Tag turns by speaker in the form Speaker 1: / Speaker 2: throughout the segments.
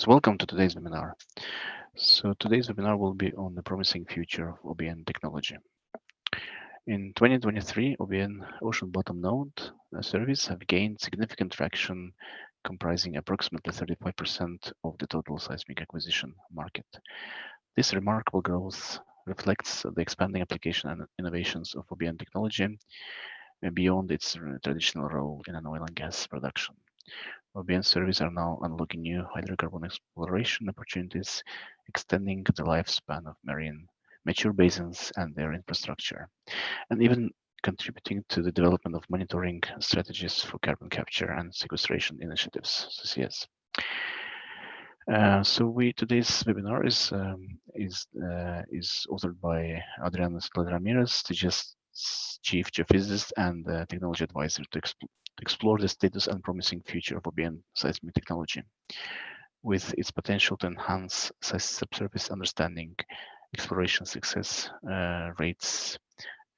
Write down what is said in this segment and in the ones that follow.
Speaker 1: So welcome to today's webinar. So today's webinar will be on the promising future of OBN technology. In 2023, OBN ocean bottom node service have gained significant traction, comprising approximately 35% of the total seismic acquisition market. This remarkable growth reflects the expanding application and innovations of OBN technology beyond its traditional role in an oil and gas production. OBN services are now unlocking new hydrocarbon exploration opportunities, extending the lifespan of marine mature basins and their infrastructure, and even contributing to the development of monitoring strategies for carbon capture and sequestration initiatives, CCS. Today's webinar is authored by Adriana Ramirez, TGS Chief Geophysicist and Technology Advisor, to explore the status and promising future of OBN seismic technology, with its potential to enhance subsurface understanding, exploration success rates,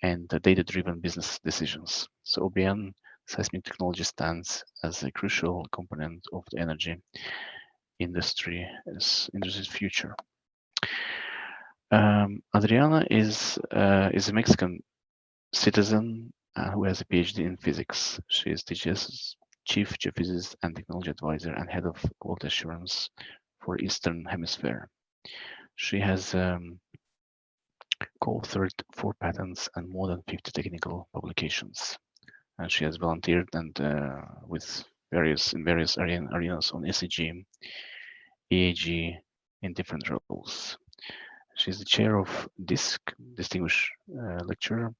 Speaker 1: and data-driven business decisions. So OBN seismic technology stands as a crucial component of the energy industry's future. Adriana is a Mexican citizen who has a PhD in physics. She is TGS's Chief Geophysicist and Technology Advisor and Head of Quality Assurance for Eastern Hemisphere. She has co-authored 4 patents and more than 50 technical publications. And she has volunteered and with various arenas on ECG, EAG in different roles. She's the chair of DISC, Distinguished Lecturer,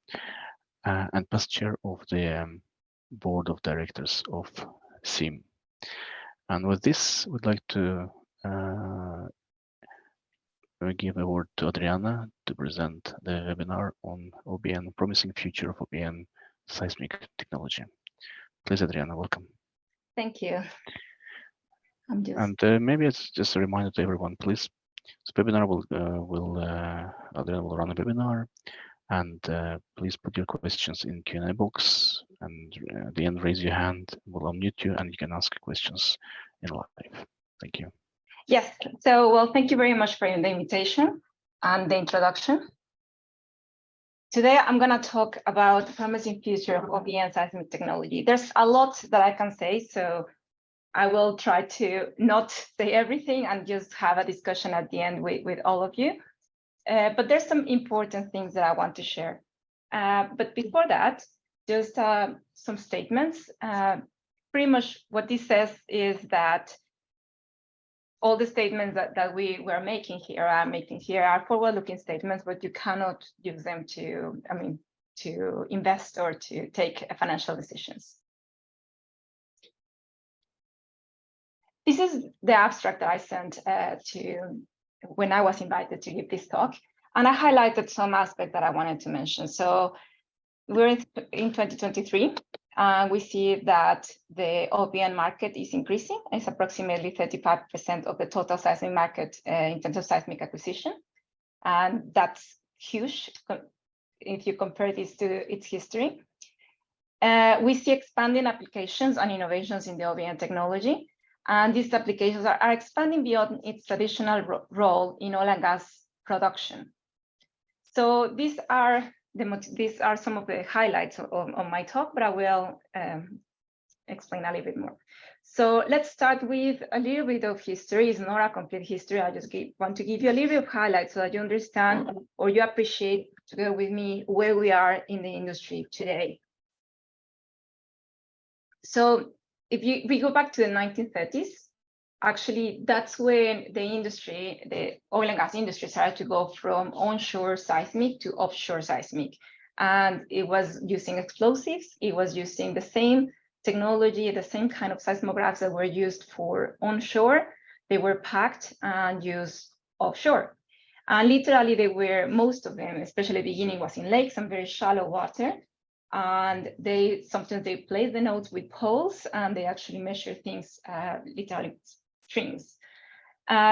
Speaker 1: and past chair of the board of directors of SIM. And with this, we'd like to give a word to Adriana to present the webinar on OBN, promising future of OBN seismic technology. Please, Adriana, welcome.
Speaker 2: Thank you.
Speaker 1: And maybe it's just a reminder to everyone, please. This webinar Adriana will run a webinar, and please put your questions in Q&A box, and at the end raise your hand. We'll unmute you, and you can ask questions in live. Thank you.
Speaker 2: Yes. So, well, thank you very much for the invitation and the introduction. Today, I'm going to talk about the promising future of OBN seismic technology. There's a lot that I can say, so I will try to not say everything and just have a discussion at the end with all of you. But there's some important things that I want to share. But before that, just some statements. Pretty much what this says is that all the statements that we were making here are forward-looking statements, but you cannot use them to invest or to take financial decisions. This is the abstract that I sent when I was invited to give this talk, and I highlighted some aspects that I wanted to mention. So we're in 2023. We see that the OBN market is increasing. It's approximately 35% of the total seismic market in terms of seismic acquisition. And that's huge if you compare this to its history. We see expanding applications and innovations in the OBN technology. And these applications are expanding beyond its traditional role in oil and gas production. So these are some of the highlights on my talk, but I will explain a little bit more. So let's start with a little bit of history. It's not a complete history. I just want to give you a little bit of highlights so that you understand or you appreciate together with me where we are in the industry today. So if we go back to the 1930s, actually, that's when the oil and gas industry started to go from onshore seismic to offshore seismic. And it was using explosives. It was using the same technology, the same kind of seismographs that were used for onshore. They were packed and used offshore. And literally, most of them, especially the beginning, was in lakes and very shallow water. And sometimes they place the nodes with poles, and they actually measure things literally strings.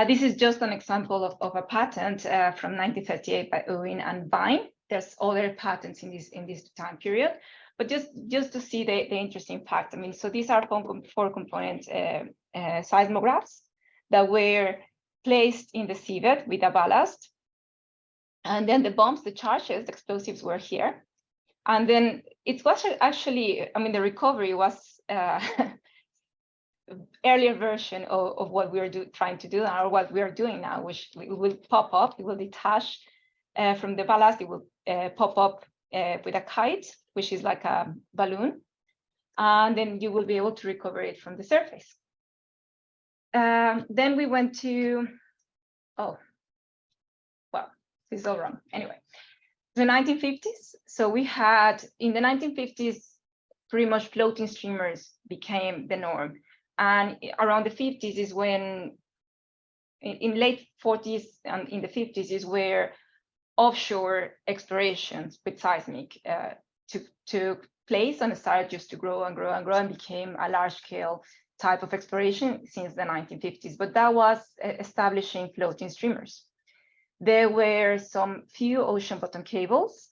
Speaker 2: This is just an example of a patent from 1938 by Owen and Vine. There's other patents in this time period, but just to see the interesting fact. So these are 4 component seismographs that were placed in the seabed with a ballast. And then the bombs, the charges, the explosives were here. And then it was actually, I mean, the recovery was earlier version of what we are trying to do or what we are doing now, which will pop up, it will detach from the ballast, it will pop up with a kite, which is like a balloon, and then you will be able to recover it from the surface. Then we went to, oh, well, this is all wrong. Anyway, the 1950s. So we had, in the 1950s, pretty much floating streamers became the norm. And around the 50s is when, in late 40s and in the 50s is where offshore explorations with seismic took place and started just to grow and grow and grow and became a large scale type of exploration since the 1950s. But that was establishing floating streamers. There were some few ocean bottom cables,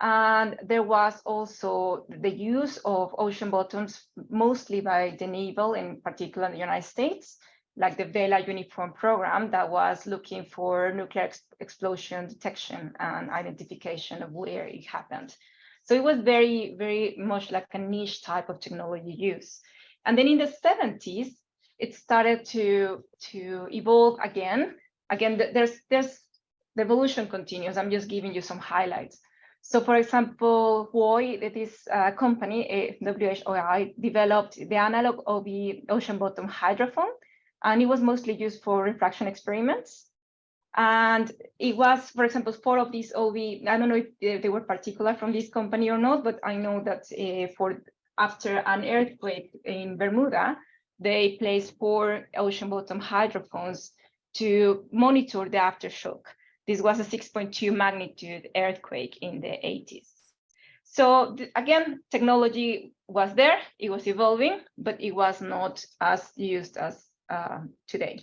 Speaker 2: and there was also the use of ocean bottoms, mostly by the naval, in particular in the United States, like the Vela Uniform program that was looking for nuclear explosion detection and identification of where it happened. So it was very, very much like a niche type of technology use. And then in the 70s, it started to evolve again. Again, there's the evolution continues. I'm just giving you some highlights. So for example, WOI, this company, WHOI, developed the analog OB ocean bottom hydrophone, and it was mostly used for refraction experiments. And it was, for example, 4 of these OB, I don't know if they were particular from this company or not, but I know that after an earthquake in Bermuda, they placed 4 ocean bottom hydrophones to monitor the aftershock. This was a 6.2 magnitude earthquake in the 80s. So again, technology was there, it was evolving, but it was not as used as today.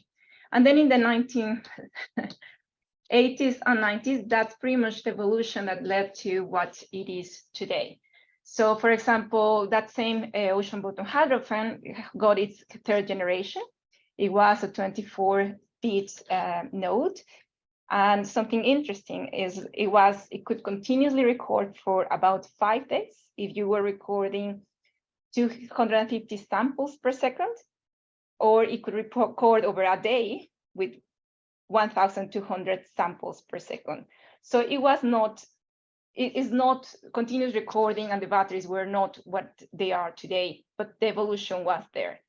Speaker 2: And then in the 1980s and 90s, that's pretty much the evolution that led to what it is today. So for example, that same ocean bottom hydrophone got its 3rd generation. It was a 24-bit node. And something interesting is it could continuously record for about 5 days if you were recording 250 samples per second, or it could record over a day with 1,200 samples per second. So it is not continuous recording, and the batteries were not what they are today, but the evolution was there.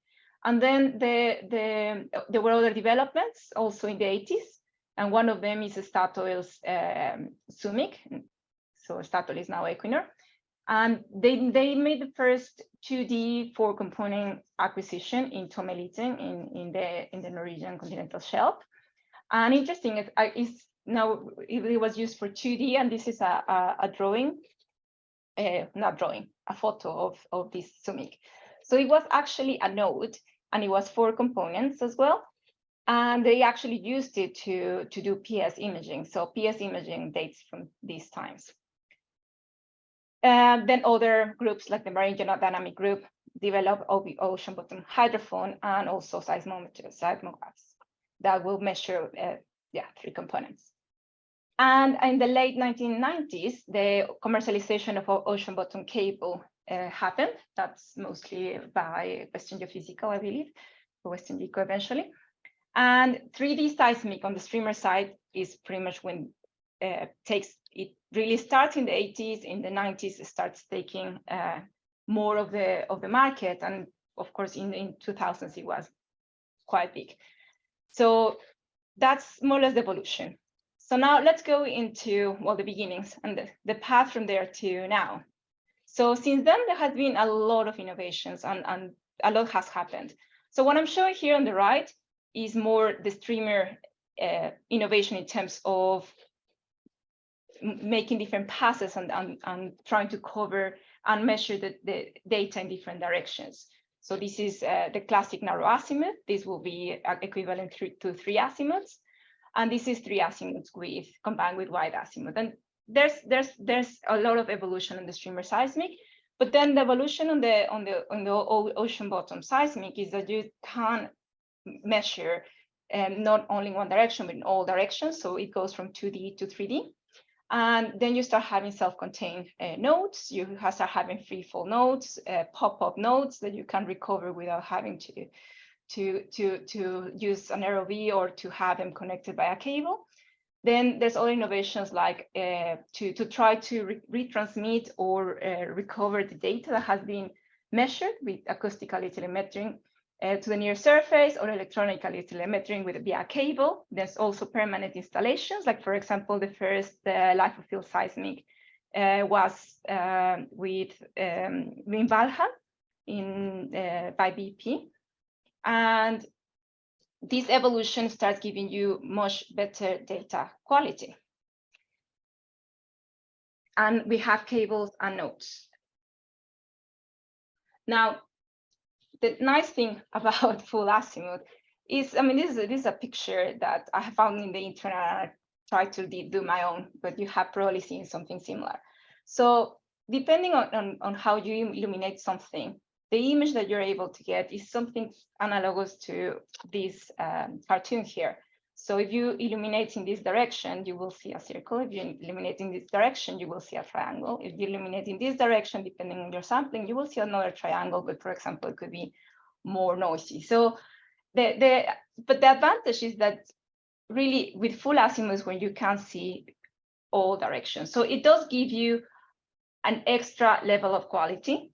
Speaker 2: And then there were other developments also in the 80s. And one of them is Statoil's Seismic. So Statoil is now Equinor. And they made the first 2D 4-component acquisition in Tommeliten in the Norwegian continental shelf. And interesting is now it was used for 2D, and this is a drawing, a photo of this Seismic. So it was actually a node, and it was 4 components as well. And they actually used it to do PS imaging. So PS imaging dates from these times. Then other groups like the Marine Dynamic Group developed ocean bottom hydrophone and also seismographs that will measure 3 components. And in the late 1990s, the commercialization of ocean bottom cable happened. That's mostly by Western Geophysical, I believe, or Western Geco eventually. And 3D seismic on the streamer side is pretty much when it really starts in the 80s. In the 90s, it starts taking more of the market, and of course in 2000s it was quite big. So that's more or less the evolution. So now let's go into the beginnings and the path from there to now. So since then there has been a lot of innovations and a lot has happened. So what I'm showing here on the right is more the streamer innovation in terms of making different passes and trying to cover and measure the data in different directions. So this is the classic narrow azimuth. This will be equivalent to 3 azimuths. And this is 3 azimuths combined with wide azimuth. And there's a lot of evolution on the streamer seismic. But then the evolution on the ocean bottom seismic is that you can measure not only in one direction, but in all directions. So it goes from 2D to 3D. And then you start having self-contained nodes. You start having free-fall nodes, pop-up nodes that you can recover without having to use an ROV or to have them connected by a cable. Then there's other innovations like to try to retransmit or recover the data that has been measured with acoustical telemetry to the near surface, or electronically telemetering via cable. There's also permanent installations, like for example, the first life of field seismic was with in Valhall by BP. And this evolution starts giving you much better data quality. And we have cables and nodes. Now, the nice thing about full azimuth is, I mean, this is a picture that I have found in the internet, and I tried to do my own, but you have probably seen something similar. So depending on how you illuminate something, the image that you're able to get is something analogous to this cartoon here. So if you illuminate in this direction, you will see a circle. If you illuminate in this direction, you will see a triangle. If you illuminate in this direction, depending on your sampling, you will see another triangle, but for example, it could be more noisy. So but the advantage is that really with full azimuth, when you can see all directions. So it does give you an extra level of quality.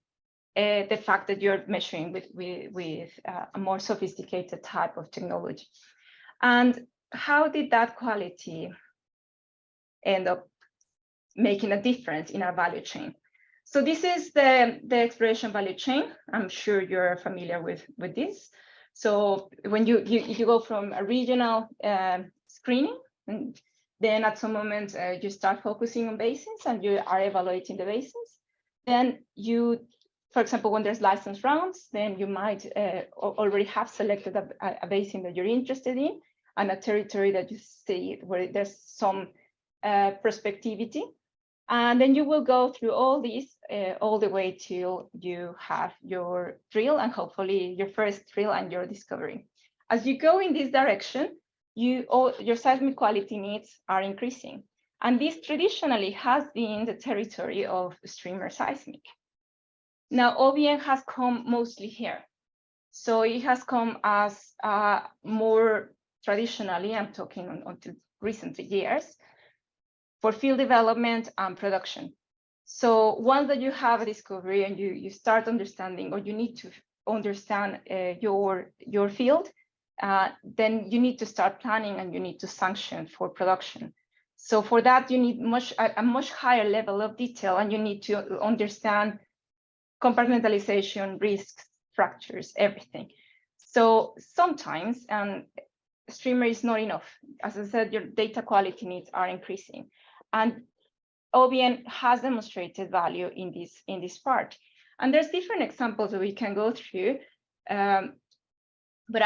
Speaker 2: The fact that you're measuring with a more sophisticated type of technology. And how did that quality end up making a difference in our value chain? So this is the exploration value chain. I'm sure you're familiar with this. So when you go from a regional screening, and then at some moment you start focusing on basins and you are evaluating the basins. Then you, for example, when there's license rounds, then you might already have selected a basin that you're interested in and a territory that you see where there's some prospectivity. And then you will go through all these all the way till you have your drill and hopefully your first drill and your discovery. As you go in this direction, your seismic quality needs are increasing. And this traditionally has been the territory of streamer seismic. Now, OBN has come mostly here. So it has come as more traditionally, I'm talking until recent years, for field development and production. So once that you have a discovery and you start understanding, or you need to understand your field, then you need to start planning and you need to sanction for production. So for that, you need a much higher level of detail, and you need to understand compartmentalization, risks, fractures, everything. So sometimes, streamer is not enough. As I said, your data quality needs are increasing. And OBN has demonstrated value in this part. And there's different examples that we can go through, but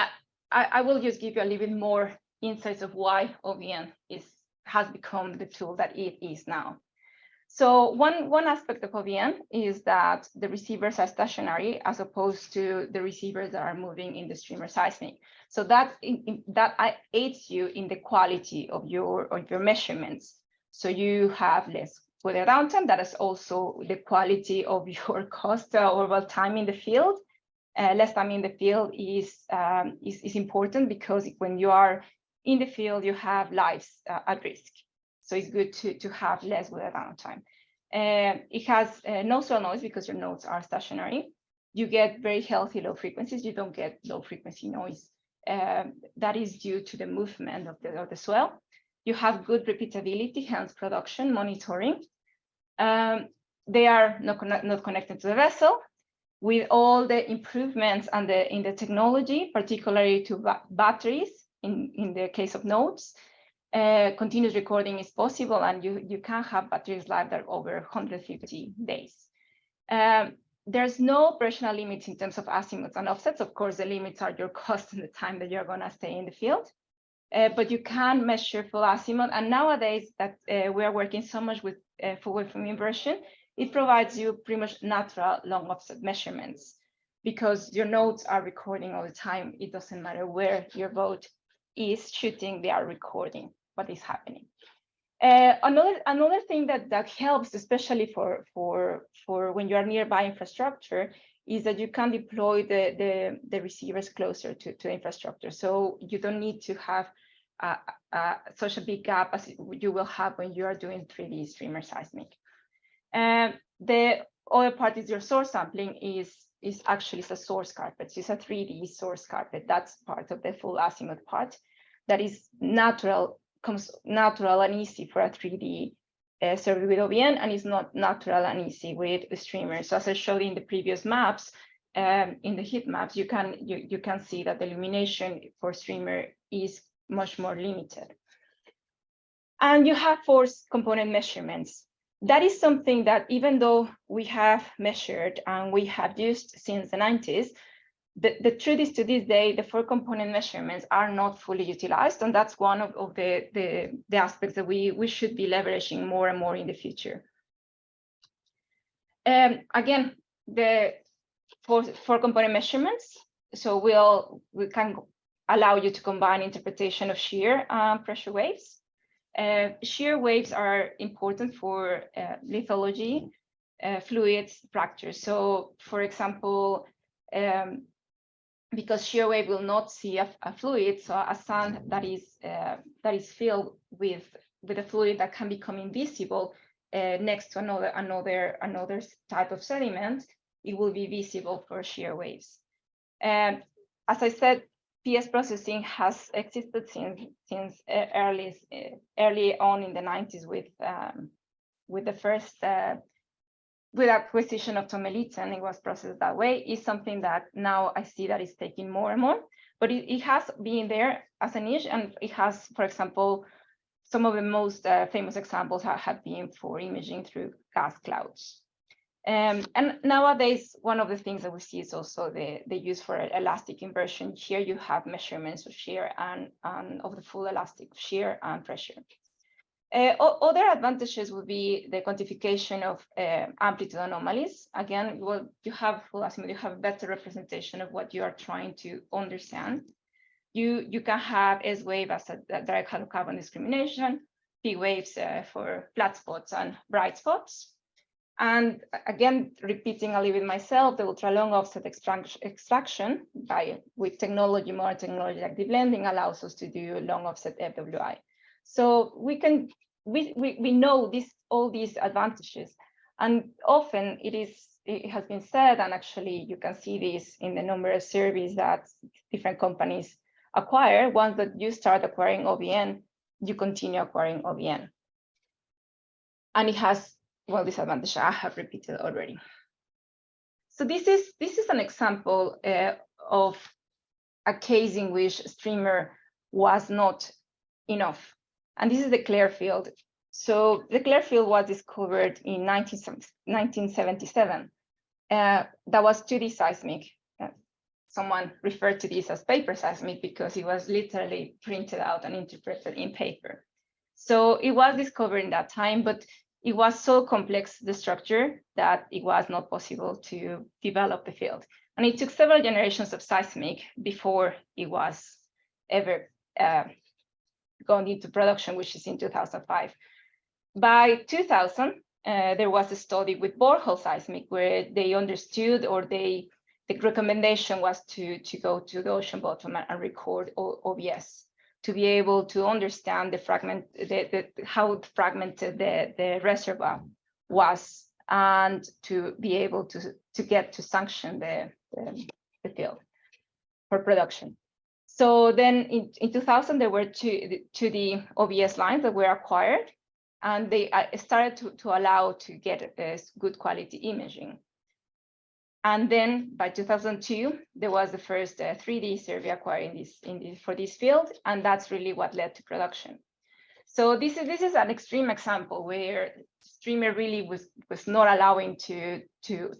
Speaker 2: I will just give you a little bit more insights of why OBN has become the tool that it is now. So one aspect of OBN is that the receivers are stationary as opposed to the receivers that are moving in the streamer seismic. So that aids you in the quality of your measurements. So you have less weather downtime. That is also the quality of your cost or time in the field. Less time in the field is important, because when you are in the field, you have lives at risk. So it's good to have less weather downtime. It has no soil noise because your nodes are stationary. You get very healthy low frequencies. You don't get low frequency noise. That is due to the movement of the soil. You have good repeatability, hence production monitoring. They are not connected to the vessel. With all the improvements and in the technology, particularly to batteries, in the case of nodes, continuous recording is possible, and you can have batteries life that are over 150 days. There's no operational limits in terms of azimuths and offsets. Of course, the limits are your cost and the time that you're going to stay in the field. But you can measure full azimuth. And nowadays that we are working so much with full waveform inversion, it provides you pretty much natural long offset measurements, because your nodes are recording all the time. It doesn't matter where your boat is shooting, they are recording what is happening. Another thing that helps, especially for when you are nearby infrastructure, is that you can deploy the receivers closer to the infrastructure. So you don't need to have such a big gap as you will have when you are doing 3D streamer seismic. The other part is your source sampling is actually a source carpet. It's a 3D source carpet. That's part of the full azimuth part. That is natural, comes natural and easy for a 3D survey with OBN, and is not natural and easy with streamers. So as I showed in the previous maps, in the heat maps, you can see that the illumination for streamer is much more limited. And you have force component measurements. That is something that, even though we have measured and we have used since the 90s, the truth is, to this day, the 4 component measurements are not fully utilized, and that's one of the aspects that we should be leveraging more and more in the future. Again, the 4 component measurements, so we can allow you to combine interpretation of shear and pressure waves. Shear waves are important for lithology, fluids, fractures. So, for example, because shear wave will not see a fluid, so a sand that is filled with a fluid that can become invisible next to another type of sediment, it will be visible for shear waves. As I said, PS processing has existed since early on in the 90s with the first with acquisition of Tommeliten, and it was processed that way. Is something that now I see that is taking more and more, but it has been there as a niche, and it has, for example, some of the most famous examples have been for imaging through gas clouds. And nowadays, one of the things that we see is also the use for elastic inversion. Here you have measurements of shear and of the full elastic shear and pressure. Other advantages would be the quantification of amplitude anomalies. Again, well, you have full azimuth, you have better representation of what you are trying to understand. You can have S wave as a direct halocarbon discrimination, P waves for flat spots and bright spots. And again, repeating a little bit myself, the ultra long offset extraction with technology, modern technology like deep blending, allows us to do long offset FWI. So we know all these advantages, and often it has been said, and actually you can see this in the number of surveys that different companies acquire. Once that you start acquiring OBN, you continue acquiring OBN, and it has, well, disadvantage I have repeated already. So this is an example of a case in which streamer was not enough. And this is the Clare field. So the Clare field was discovered in 1977. That was 2D seismic. Someone referred to this as paper seismic because it was literally printed out and interpreted in paper. So it was discovered in that time, but it was so complex, the structure, that it was not possible to develop the field. And it took several generations of seismic before it was ever gone into production, which is in 2005. By 2000, there was a study with borehole seismic where they understood, or the recommendation was to go to the ocean bottom and record OBS to be able to understand how fragmented the reservoir was, and to be able to get to sanction the field for production. So then in 2000, there were two the OBS lines that were acquired, and they started to allow to get good quality imaging. And then by 2002, there was the first 3D survey acquired for this field, and that's really what led to production. So this is an extreme example where streamer really was not allowing to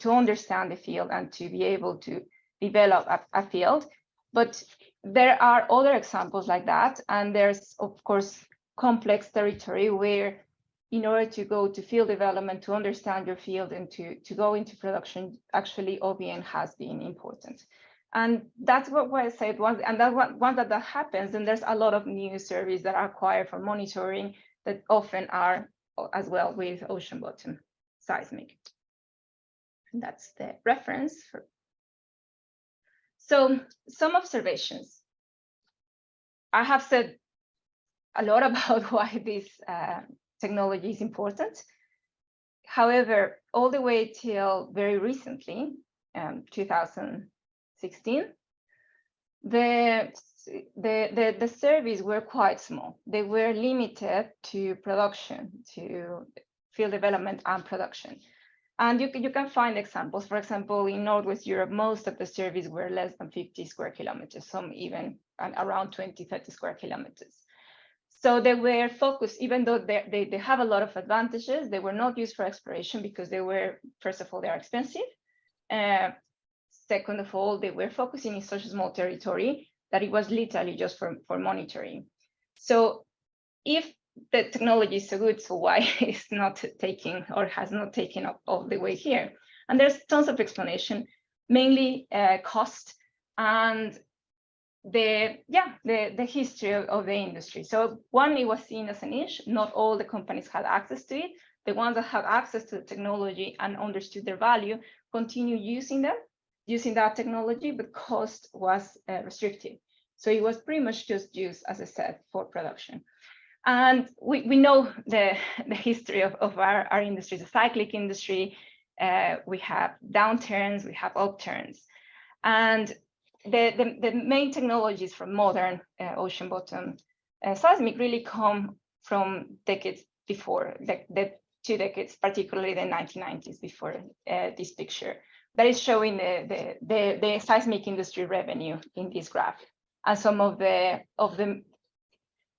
Speaker 2: understand the field and to be able to develop a field. But there are other examples like that, and there's of course complex territory where, in order to go to field development, to understand your field and to go into production, actually OBN has been important. And that's what I said once, and once that happens, then there's a lot of new services that are acquired for monitoring that often are as well with ocean bottom seismic. And that's the reference. So some observations. I have said a lot about why this technology is important. However, all the way till very recently, 2016, the surveys were quite small. They were limited to production, to field development and production. And you can find examples. For example, in Northwest Europe, most of the surveys were less than 50 square kilometers, some even around 20, 30 square kilometers. So they were focused, even though they have a lot of advantages, they were not used for exploration because they were, first of all, they are expensive. Second of all, they were focusing in such a small territory that it was literally just for monitoring. So if the technology is so good, so why it's not taking or has not taken up all the way here? And there's tons of explanation, mainly cost and the history of the industry. So one, it was seen as a niche. Not all the companies had access to it. The ones that had access to the technology and understood their value continue using that technology, but cost was restrictive. So it was pretty much just used, as I said, for production. And we know the history of our industry, the cyclic industry. We have downturns, we have upturns. And the main technologies from modern ocean bottom seismic really come from decades before, the 2 decades, particularly the 1990s, before this picture. That is showing the seismic industry revenue in this graph, and some of the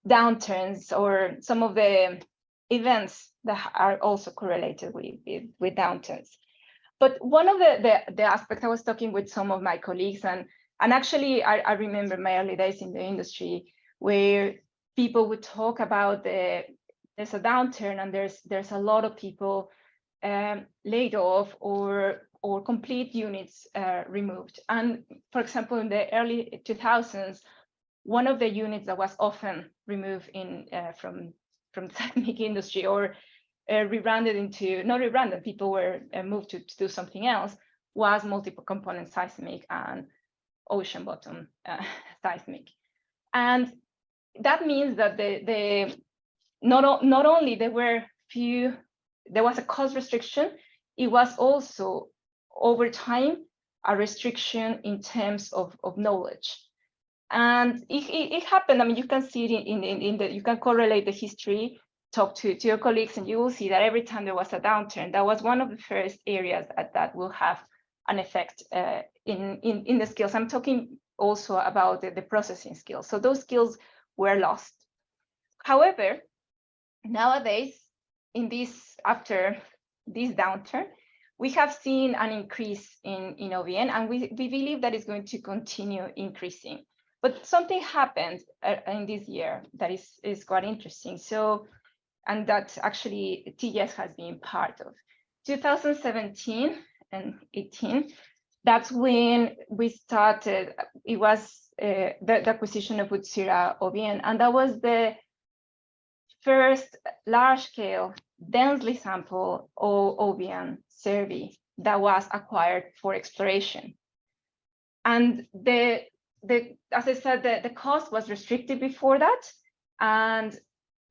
Speaker 2: downturns or some of the events that are also correlated with downturns. But one of the aspects, I was talking with some of my colleagues, and actually I remember my early days in the industry where people would talk about there's a downturn and there's a lot of people laid off or complete units removed. And for example, in the early 2000s, one of the units that was often removed from the seismic industry or rebranded into, not rebranded, people were moved to do something else, was multiple component seismic and ocean bottom seismic. And that means that not only there was a cost restriction, it was also over time a restriction in terms of knowledge. And it happened. I mean, you can see it you can correlate the history, talk to your colleagues, and you will see that every time there was a downturn, that was one of the first areas that will have an effect in the skills. I'm talking also about the processing skills. So those skills were lost. However, nowadays, after this downturn, we have seen an increase in OBN, and we believe that is going to continue increasing. But something happened in this year that is quite interesting. So, and that actually TGS has been part of. 2017 and 18, that's when we started. It was the acquisition of Utsira OBN, and that was the first large-scale, densely sampled OBN survey that was acquired for exploration. And as I said, the cost was restricted before that, and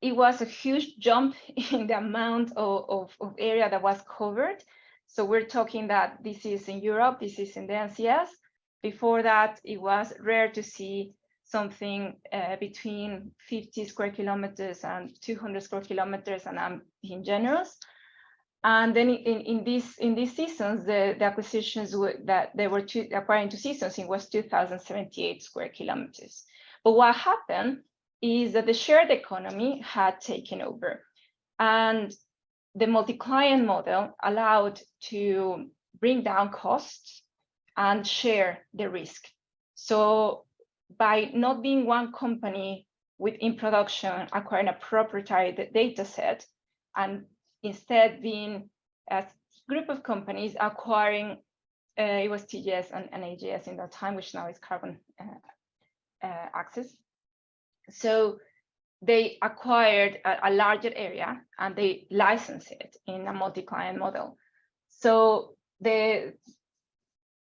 Speaker 2: it was a huge jump in the amount of area that was covered. So we're talking that this is in Europe, this is in the NCS. Before that, it was rare to see something between 50 square kilometers and 200 square kilometers, and I'm being generous. And then in these seasons, the acquisitions that they were acquiring 2 seasons, it was 2,078 square kilometers. But what happened is that the shared economy had taken over, and the multi-client model allowed to bring down costs and share the risk. So by not being one company within production acquiring a proprietary data set, and instead being a group of companies acquiring It was TGS and AGS in that time, which now is Carbon Access. So they acquired a larger area and they licensed it in a multi-client model. So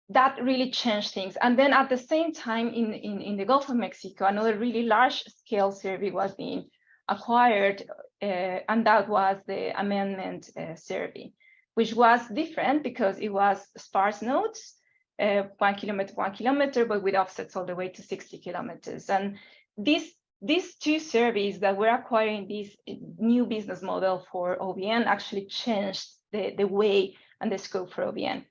Speaker 2: that really changed things. And then at the same time, in the Gulf of Mexico, another really large scale survey was being acquired, and that was the amendment survey, which was different because it was sparse nodes, 1 kilometer, but with offsets all the way to 60 kilometers. And these two surveys that were acquiring this new business model for OBN actually changed the way and the scope for OBN.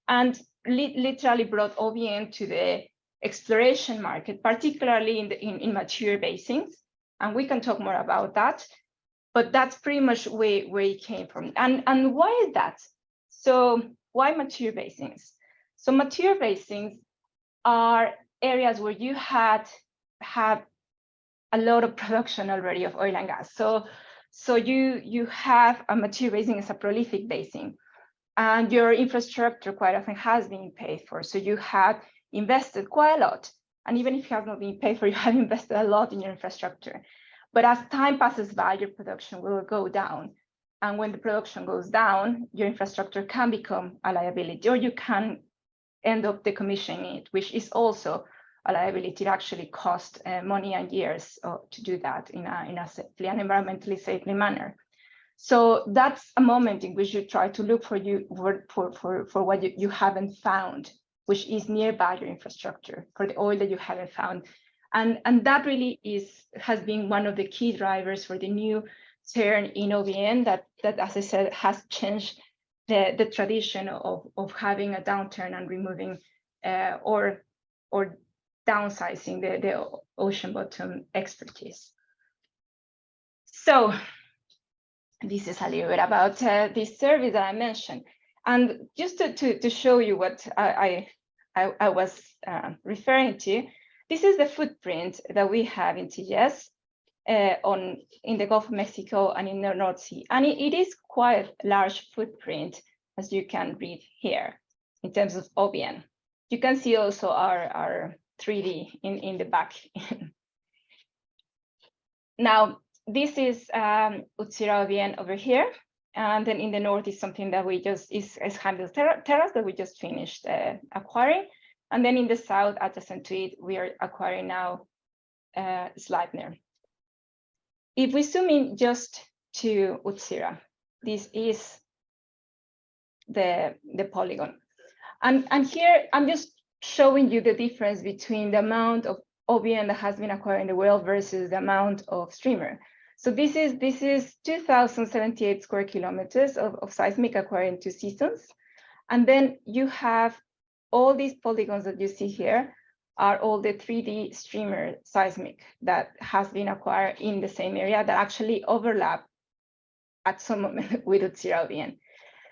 Speaker 2: And literally brought OBN to the exploration market, particularly in mature basins. And we can talk more about that, but that's pretty much where it came from. And why is that? So why mature basins? So mature basins are areas where you have a lot of production already of oil and gas. So you have a mature basin as a prolific basin. And your infrastructure quite often has been paid for. So you have invested quite a lot. And even if you have not been paid for, you have invested a lot in your infrastructure. But as time passes by, your production will go down. And when the production goes down, your infrastructure can become a liability, or you can end up decommissioning it, which is also a liability. It actually costs money and years to do that in a safely and environmentally safely manner. So that's a moment in which you try to look for what you haven't found, which is nearby your infrastructure, for the oil that you haven't found. And that really has been one of the key drivers for the new turn in OBN that as I said, has changed the tradition of having a downturn and removing or downsizing the ocean bottom expertise. So this is a little bit about this survey that I mentioned. And just to show you what I was referring to, this is the footprint that we have in TGS in the Gulf of Mexico and in the North Sea. And it is quite a large footprint, as you can read here, in terms of OBN. You can see also our 3D in the back. Now, this is Utsira OBN over here. And then in the north is something that we just, is Handel Terrace that we just finished acquiring. And then in the south, adjacent to it, we are acquiring now Sleipner. If we zoom in just to Utsira, this is the polygon. And here, I'm just showing you the difference between the amount of OBN that has been acquired in the world versus the amount of streamer. So this is 2,078 square kilometers of seismic acquired in 2 seasons. And then you have all these polygons that you see here are all the 3D streamer seismic that has been acquired in the same area that actually overlap at some moment with Utsira OBN.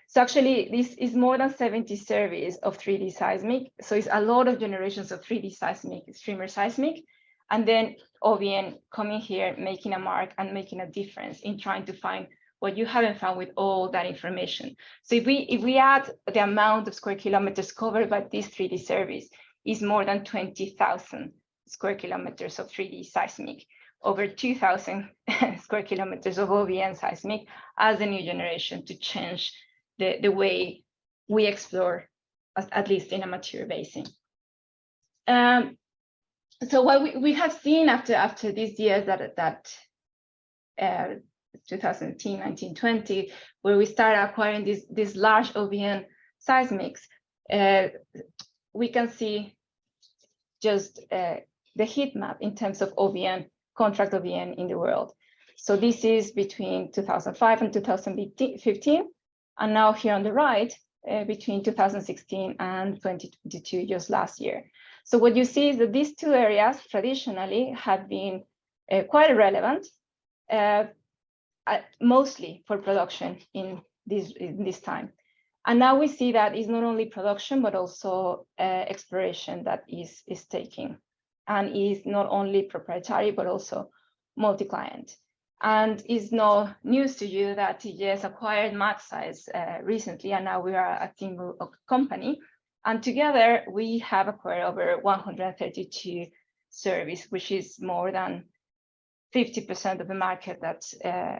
Speaker 2: So actually, this is more than 70 surveys of 3D seismic. So it's a lot of generations of 3D seismic, streamer seismic, and then OBN coming here, making a mark and making a difference in trying to find what you haven't found with all that information. So if we add the amount of square kilometers covered by these 3D surveys, is more than 20,000 square kilometers of 3D seismic, over 2,000 square kilometers of OBN seismic as a new generation to change the way we explore, at least in a mature basin. So what we have seen after these years that 2018, 19, 20, where we started acquiring these large OBN seismics, we can see just the heat map in terms of OBN, contract OBN in the world. So this is between 2005 and 2015. And now here on the right, between 2016 and 2022, just last year. So what you see is that these two areas traditionally have been quite relevant, mostly for production in this time. And now we see that it's not only production, but also exploration that is taking, and is not only proprietary, but also multi-client. And it's no news to you that TGS acquired Magseis recently, and now we are a single company. And together, we have acquired over 132 service, which is more than 50% of the market, that's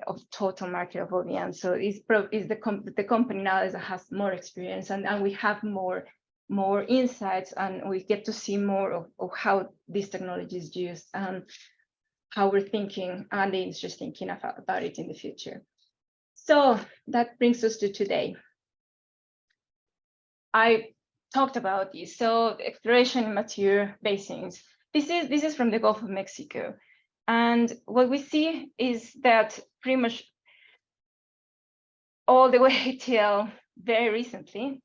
Speaker 2: of total market of OBN. So the company now has more experience, and we have more insights, and we get to see more of how this technology is used and how we're thinking and the industry is thinking about it in the future. So that brings us to today. I talked about this. So exploration in mature basins. This is from the Gulf of Mexico. And what we see is that pretty much all the way till very recently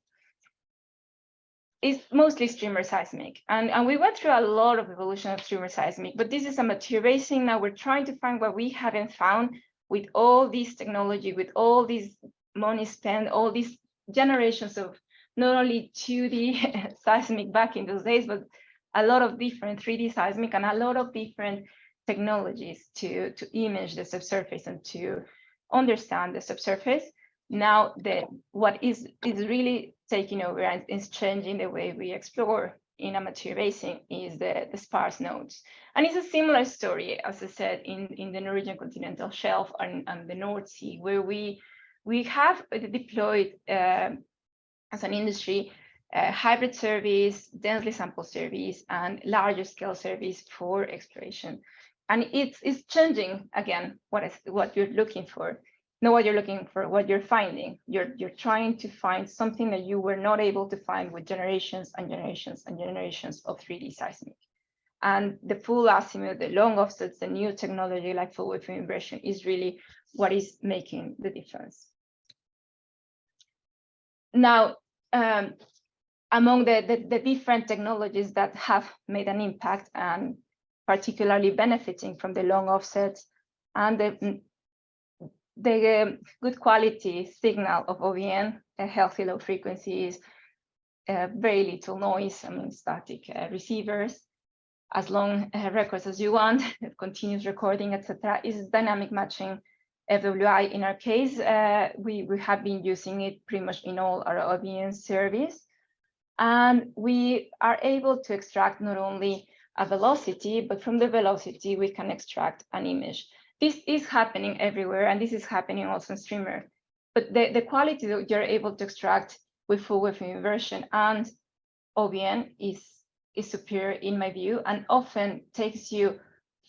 Speaker 2: is mostly streamer seismic. And we went through a lot of evolution of streamer seismic, but this is a mature basin. Now we're trying to find what we haven't found with all this technology, with all this money spent, all these generations of not only 2D seismic back in those days, but a lot of different 3D seismic and a lot of different technologies to image the subsurface and to understand the subsurface. Now, what is really taking over and is changing the way we explore in a mature basin is the sparse nodes. And it's a similar story, as I said, in the Norwegian continental shelf and the North Sea, where we have deployed as an industry hybrid service, densely sampled service, and larger scale service for exploration. And it's changing again what you're looking for. Know what you're looking for, what you're finding. You're trying to find something that you were not able to find with generations and generations and generations of 3D seismic. And the full azimuth, the long offsets, the new technology like full wave inversion is really what is making the difference. Now, among the different technologies that have made an impact and particularly benefiting from the long offsets and the good quality signal of OBN, healthy low frequencies, very little noise, I mean static receivers, as long records as you want, continuous recording, etc., is dynamic matching FWI. In our case, we have been using it pretty much in all our OBN service. And we are able to extract not only a velocity, but from the velocity, we can extract an image. This is happening everywhere, and this is happening also in streamer. But the quality that you're able to extract with full wave inversion and OBN is superior in my view, and often takes you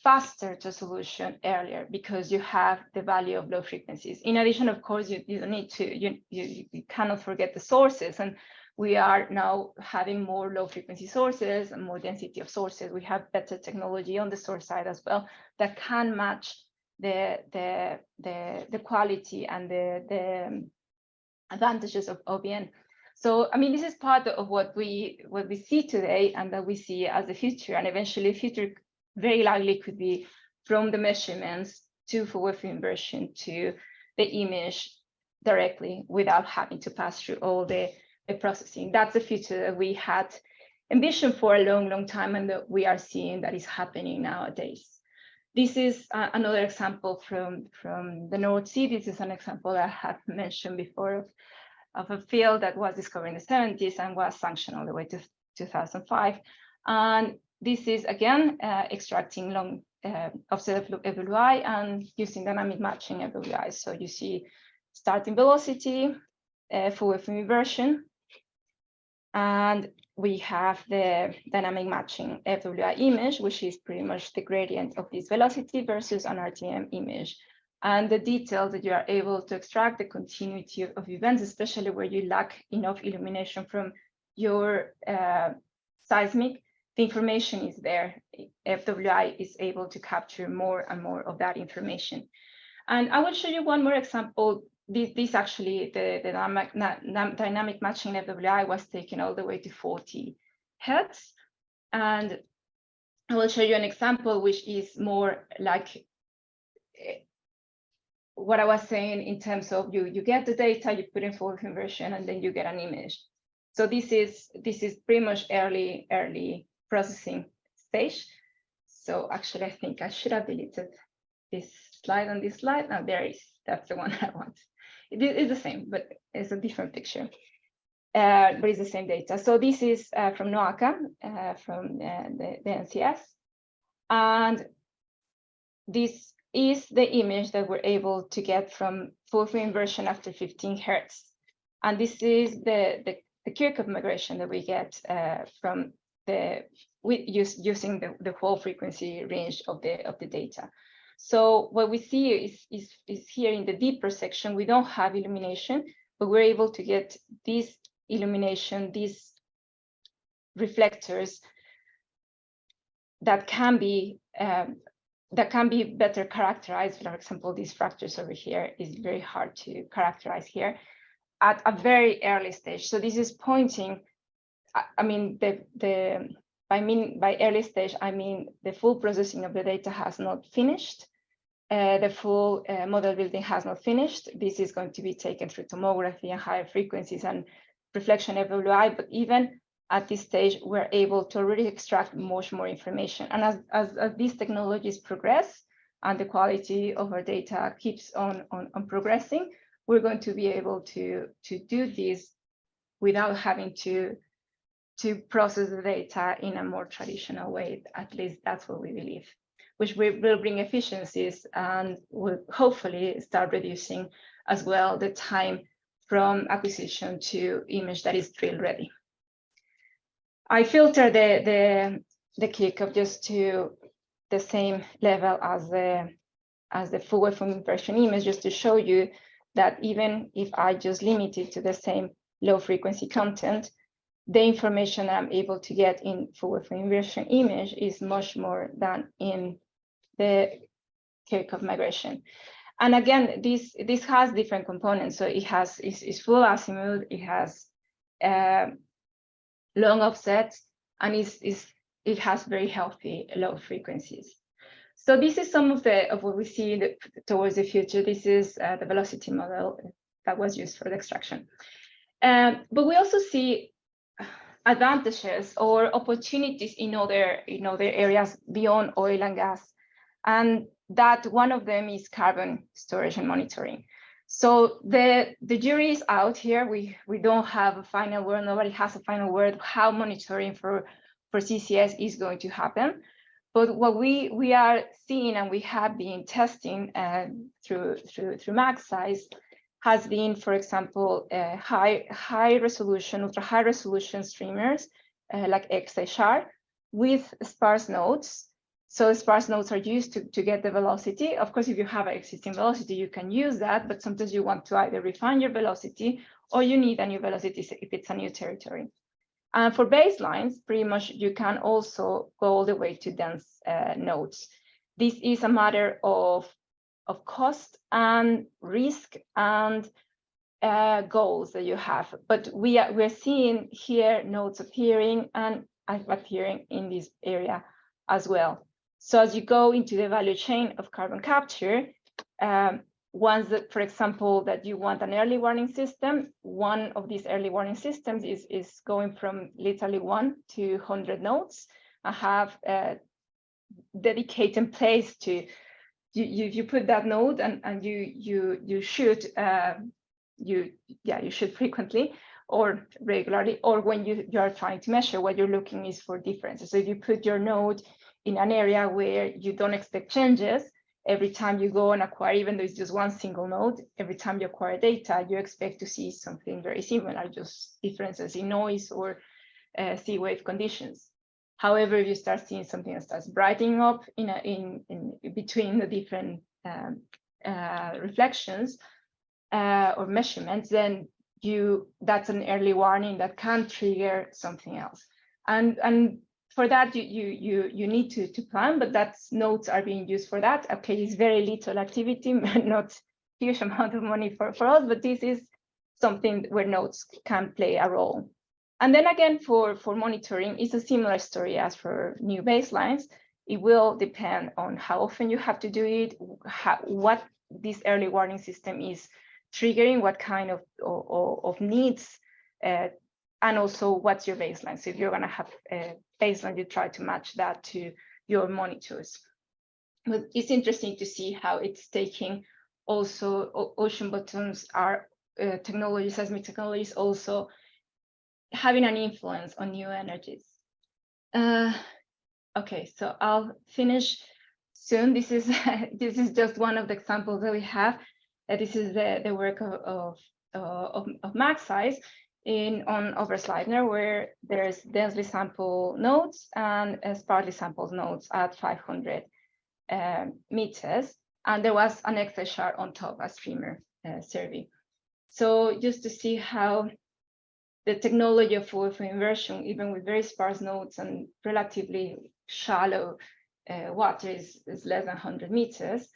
Speaker 2: faster to a solution earlier because you have the value of low frequencies. In addition, of course, you don't need to, you cannot forget the sources. And we are now having more low frequency sources and more density of sources. We have better technology on the source side as well that can match the quality and the advantages of OBN. So, I mean, this is part of what we see today and that we see as the future, and eventually the future very likely could be from the measurements to full wave inversion to the image directly without having to pass through all the processing. That's the future that we had envisioned for a long time, and that we are seeing that is happening nowadays. This is another example from the North Sea. This is an example that I have mentioned before of a field that was discovered in the 70s and was sanctioned all the way to 2005. And this is, again, extracting long offset FWI and using dynamic matching FWI. So you see starting velocity, full wave inversion, and we have the dynamic matching FWI image, which is pretty much the gradient of this velocity versus an RTM image. And the details that you are able to extract, the continuity of events, especially where you lack enough illumination from your seismic, the information is there. FWI is able to capture more and more of that information. And I will show you one more example. This actually, the dynamic matching FWI was taken all the way to 40 hertz. And I will show you an example which is more like what I was saying in terms of you get the data, you put in full conversion, and then you get an image. So this is pretty much early processing stage. So actually, I think I should have deleted this slide on this slide. Now there is, that's the one I want. It is the same, but it's a different picture. but it's the same data. So this is from NOACA, from the NCS. And this is the image that we're able to get from full frame inversion after 15 Hertz. And this is the Kirchhoff migration that we get from using the whole frequency range of the data. So what we see is here in the deeper section, we don't have illumination, but we're able to get this illumination, these reflectors that can be better characterized. For example, these fractures over here is very hard to characterize here at a very early stage. So this is pointing, I mean, by early stage, I mean the full processing of the data has not finished. The full model building has not finished. This is going to be taken through tomography and higher frequencies and reflection FWI, but even at this stage, we're able to already extract much more information. And as these technologies progress and the quality of our data keeps on progressing, we're going to be able to do this without having to process the data in a more traditional way. At least that's what we believe, which will bring efficiencies and will hopefully start reducing as well the time from acquisition to image that is drill ready. I filter the Kirchhoff just to the same level as the full waveform inversion image, just to show you that even if I just limit it to the same low frequency content, the information I'm able to get in full waveform inversion image is much more than in the Kirchhoff migration. And again, this has different components. So it is full azimuth, it has long offsets, and it has very healthy low frequencies. So this is some of what we see towards the future. This is the velocity model that was used for the extraction. But we also see advantages or opportunities in other areas beyond oil and gas, and that one of them is carbon storage and monitoring. So the jury is out here. We don't have a final word. Nobody has a final word how monitoring for CCS is going to happen. But what we are seeing and we have been testing through MagSize has been, for example, high resolution, ultra high resolution streamers like XHR with sparse nodes. So sparse nodes are used to get the velocity. Of course, if you have an existing velocity, you can use that, but sometimes you want to either refine your velocity or you need a new velocity if it's a new territory. And for baselines, pretty much you can also go all the way to dense nodes. This is a matter of cost and risk and goals that you have. But we're seeing here nodes appearing and appearing in this area as well. So as you go into the value chain of carbon capture, ones that, for example, that you want an early warning system, one of these early warning systems is going from literally 1 to 100 nodes. I have a dedicated place to you put that node and you shoot you shoot frequently or regularly, or when you are trying to measure, what you're looking is for differences. So if you put your node in an area where you don't expect changes, every time you go and acquire, even though it's just one single node, every time you acquire data, you expect to see something very similar, just differences in noise or sea wave conditions. However, if you start seeing something that starts brightening up in between the different reflections or measurements, then that's an early warning that can trigger something else. And for that, you need to plan, but that's nodes are being used for that. Okay, it's very little activity, not huge amount of money for us, but this is something where nodes can play a role. And then again, for monitoring, it's a similar story as for new baselines. It will depend on how often you have to do it, what this early warning system is triggering, what kind of needs, and also what's your baseline. So if you're going to have a baseline, you try to match that to your monitors. But it's interesting to see how it's taking also ocean bottoms are technologies, seismic technologies also having an influence on new energies. Okay, so I'll finish soon. This is this is just one of the examples that we have. This is the work of Max size on Oversleipner, where there's densely sampled nodes and sparsely sampled nodes at 500 meters, and there was an XHR on top, a streamer survey. So just to see how the technology for inversion, even with very sparse nodes and relatively shallow water is less than 100 meters,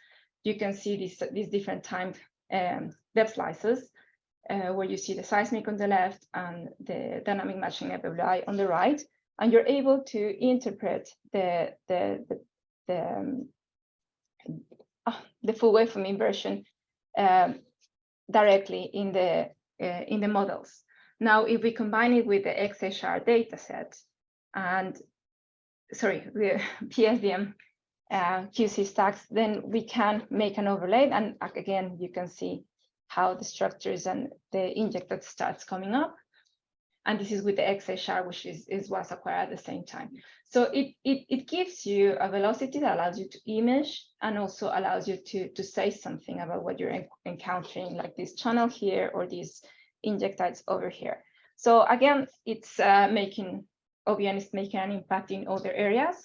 Speaker 2: you can see these different time depth slices, where you see the seismic on the left and the dynamic matching FWI on the right, and you're able to interpret the full waveform inversion directly in the models. Now, if we combine it with the XHR dataset and the PSDM QC stacks, then we can make an overlay, and again you can see how the structures and the injected starts coming up. And this is with the XHR, which was acquired at the same time. So it gives you a velocity that allows you to image and also allows you to say something about what you're encountering, like this channel here or these injectides over here. So again, it's OBN is making an impact in other areas.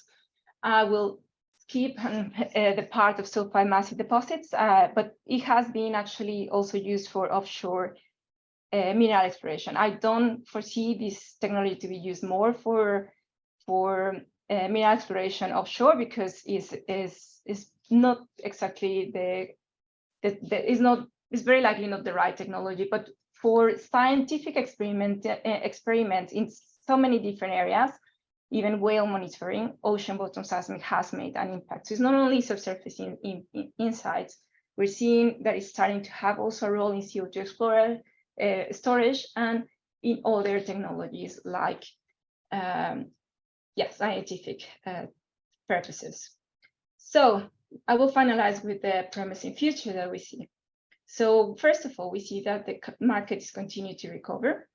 Speaker 2: I will skip the part of sulfide massive deposits, but it has been actually also used for offshore mineral exploration. I don't foresee this technology to be used more for mineral exploration offshore, because is not exactly is very likely not the right technology. But for scientific experiments in so many different areas, even whale monitoring, ocean bottom seismic has made an impact. So it's not only subsurface insights. We're seeing that it's starting to have also a role in CO2 explorer storage and in other technologies like scientific purposes. So I will finalize with the promising future that we see. So first of all, we see that the market is continuing to recover.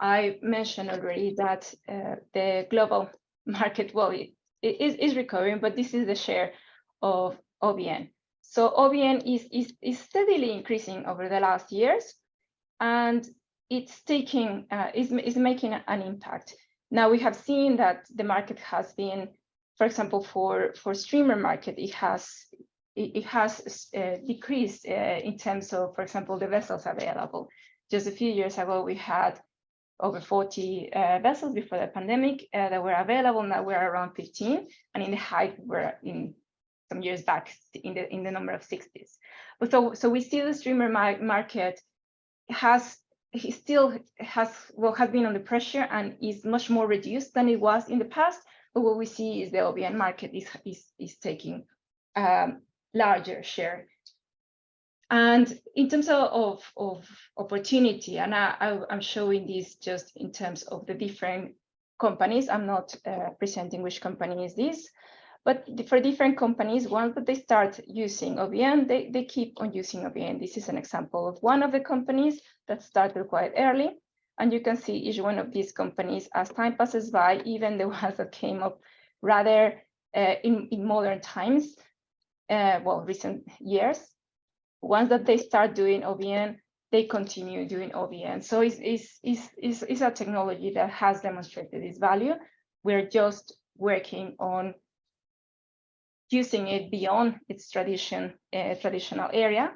Speaker 2: I mentioned already that the global market, well, it is recovering, but this is the share of OBN. So OBN is steadily increasing over the last years, and it's taking is making an impact. Now we have seen that the market has been, for example, for streamer market, it has decreased in terms of, for example, the vessels available. Just a few years ago, we had over 40 vessels before the pandemic that were available. Now we're around 15, and in the height we're in some years back in the number of 60s. But so we see the streamer market has been under pressure and is much more reduced than it was in the past. But what we see is the OBN market is taking larger share. And in terms of opportunity, and I'm showing this just in terms of the different companies. I'm not presenting which company is this, but for different companies, once that they start using OBN, they keep on using OBN. This is an example of one of the companies that started quite early. And you can see each one of these companies, as time passes by, even the ones that came up rather in modern times, recent years, once that they start doing OBN, they continue doing OBN. So it's a technology that has demonstrated its value. We're just working on using it beyond its traditional area,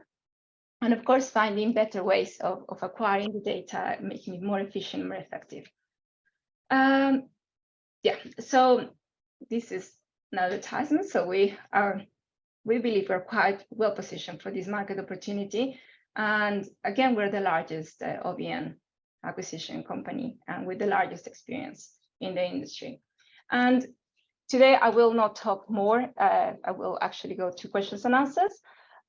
Speaker 2: and of course finding better ways of acquiring the data, making it more efficient, more effective. So this is now the time. So we believe we're quite well positioned for this market opportunity, and again we're the largest OBN acquisition company and with the largest experience in the industry. And today, I will not talk more. I will actually go to questions and answers.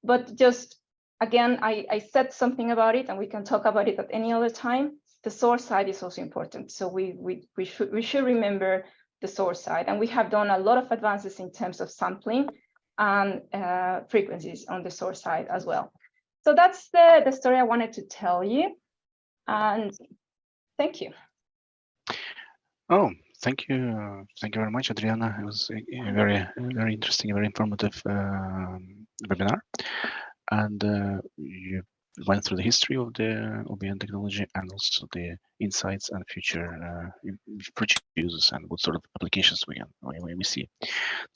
Speaker 2: But just, again, I said something about it, and we can talk about it at any other time. The source side is also important. So we should remember the source side. And we have done a lot of advances in terms of sampling and frequencies on the source side as well. So that's the story I wanted to tell you. And thank you.
Speaker 1: Oh, thank you very much, Adriana. It was a very interesting, very informative webinar, and you went through the history of the OBN technology and also the insights and future uses and what sort of applications we see.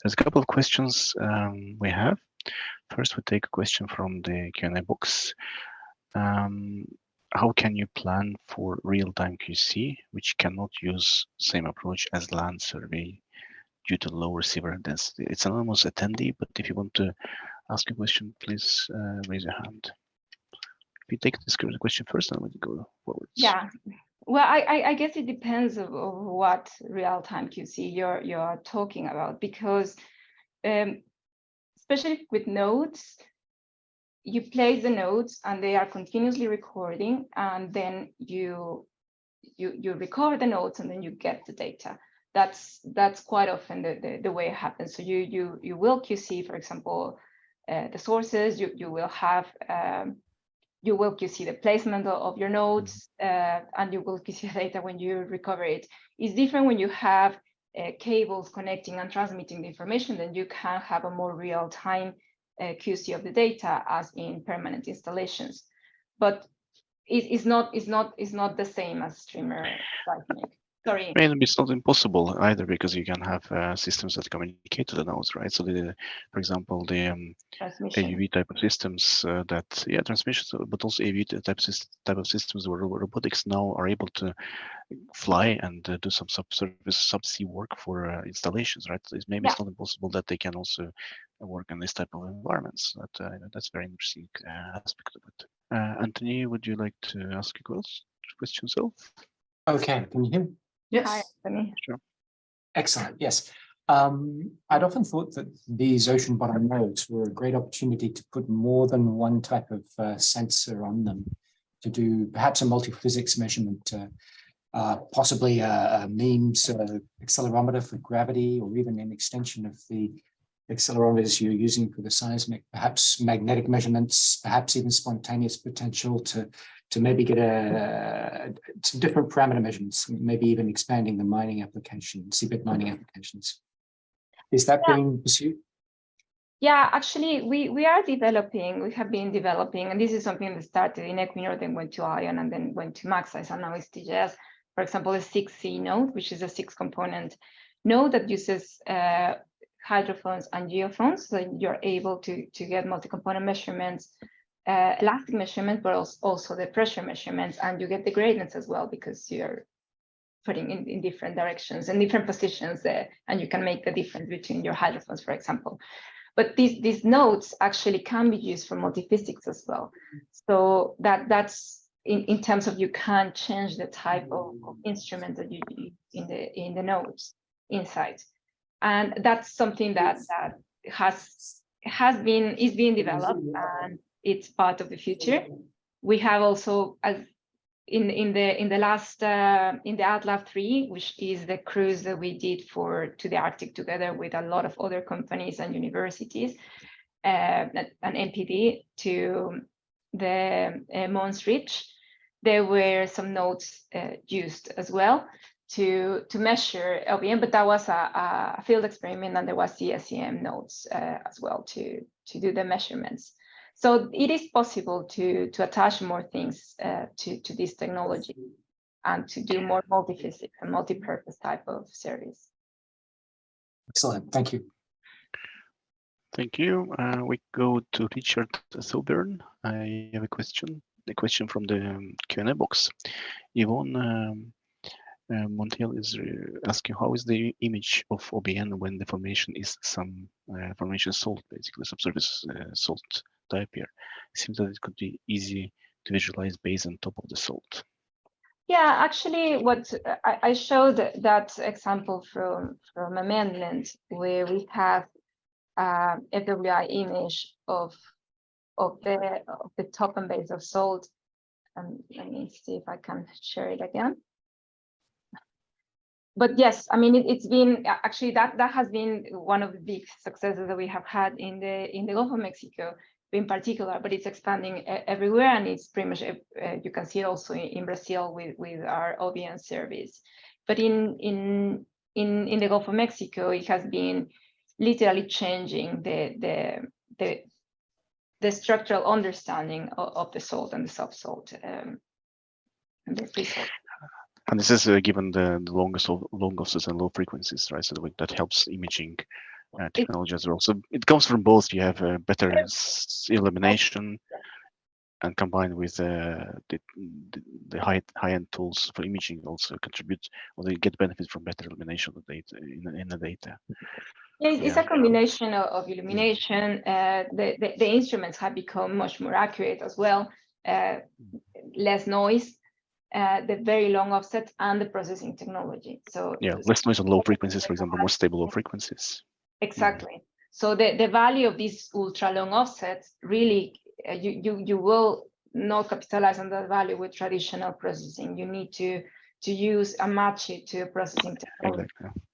Speaker 1: There's a couple of questions we have. First, we take a question from the Q&A box. How can you plan for real-time QC, which cannot use same approach as land survey due to low receiver density? It's an anonymous attendee, but if you want to ask a question, please raise your hand. If you take the question first, then we go forwards.
Speaker 2: Yeah, well, I guess it depends of what real-time QC you're talking about, because especially with nodes, you place the nodes and they are continuously recording, and then you record the nodes and then you get the data. That's quite often the way it happens. So you will QC, for example, the sources. You will have you will QC the placement of your nodes, and you will QC the data when you recover it. It's different when you have cables connecting and transmitting the information. Then you can have a more real-time QC of the data as in permanent installations, but it's not the same as streamer seismic. Sorry.
Speaker 1: I mean, it's not impossible either, because you can have systems that communicate to the nodes, right? So, for example, the AUV type of systems transmissions, but also AUV type of systems where robotics now are able to fly and do some subsea work for installations, right? So maybe it's not impossible that they can also work in this type of environments. That's very interesting aspect of it. Anthony, would you like to ask a question yourself?
Speaker 3: Okay, can you hear me?
Speaker 2: Yes. Hi, Anthony.
Speaker 1: Sure.
Speaker 3: Excellent. Yes. I'd often thought that these ocean bottom nodes were a great opportunity to put more than one type of sensor on them, to do perhaps a multi-physics measurement, possibly a MEMS accelerometer for gravity, or even an extension of the accelerometers you're using for the seismic, perhaps magnetic measurements, perhaps even spontaneous potential to maybe get some different parameter measurements, maybe even expanding the mining application, seabed mining applications. Is that being pursued?
Speaker 2: Yeah, actually, we are developing, we have been developing, and this is something that started in Equinor, then went to ION, and then went to Maxize, and now it's TGS. For example, a 6C node, which is a 6-component node that uses hydrophones and geophones, so you're able to get multi-component measurements, elastic measurement, but also the pressure measurements, and you get the gradients as well, because you're putting in different directions and different positions there, and you can make the difference between your hydrophones, for example. But these nodes actually can be used for multi-physics as well. So that's in terms of you can change the type of instrument that you use in the nodes inside. And that's something that is being developed, and it's part of the future. We have also, as in the Atlas 3, which is the cruise that we did to the Arctic together with a lot of other companies and universities, and NPD, to the Mons Ridge. There were some nodes used as well to measure OBN, but that was a field experiment, and there was CSEM nodes as well to do the measurements. So it is possible to attach more things to this technology and to do more multi-physics and multi-purpose type of service.
Speaker 3: Excellent, thank you.
Speaker 1: Thank you. We go to Richard Thoburn. I have a question. The question from the Q&A box. Yvonne Montiel is asking, how is the image of OBN when the formation is some formation salt, basically subsurface salt type here? It seems that it could be easy to visualize based on top of the salt.
Speaker 2: Yeah, actually, what I showed that example from a mainland where we have FWI image of the top and base of salt. Let me see if I can share it again. But yes, I mean, it's been actually that has been one of the big successes that we have had in the Gulf of Mexico, in particular, but it's expanding everywhere, and it's pretty much you can see it also in Brazil with our OBN service. But in the Gulf of Mexico, it has been literally changing the structural understanding of the salt and the subsalt and the pre-salt.
Speaker 1: And this is given the long offsets and low frequencies, right? So that helps imaging technology as well. So it comes from both. You have better illumination, and combined with the high-end tools for imaging also contribute, or they get benefit from better illumination of the data in the data.
Speaker 2: It's a combination of illumination. The instruments have become much more accurate as well, less noise, the very long offset, and the processing technology. So
Speaker 1: less noise on low frequencies, for example, more stable low frequencies.
Speaker 2: Exactly. So the value of these ultra long offsets really, you will not capitalize on that value with traditional processing. You need to use and match it to a processing technology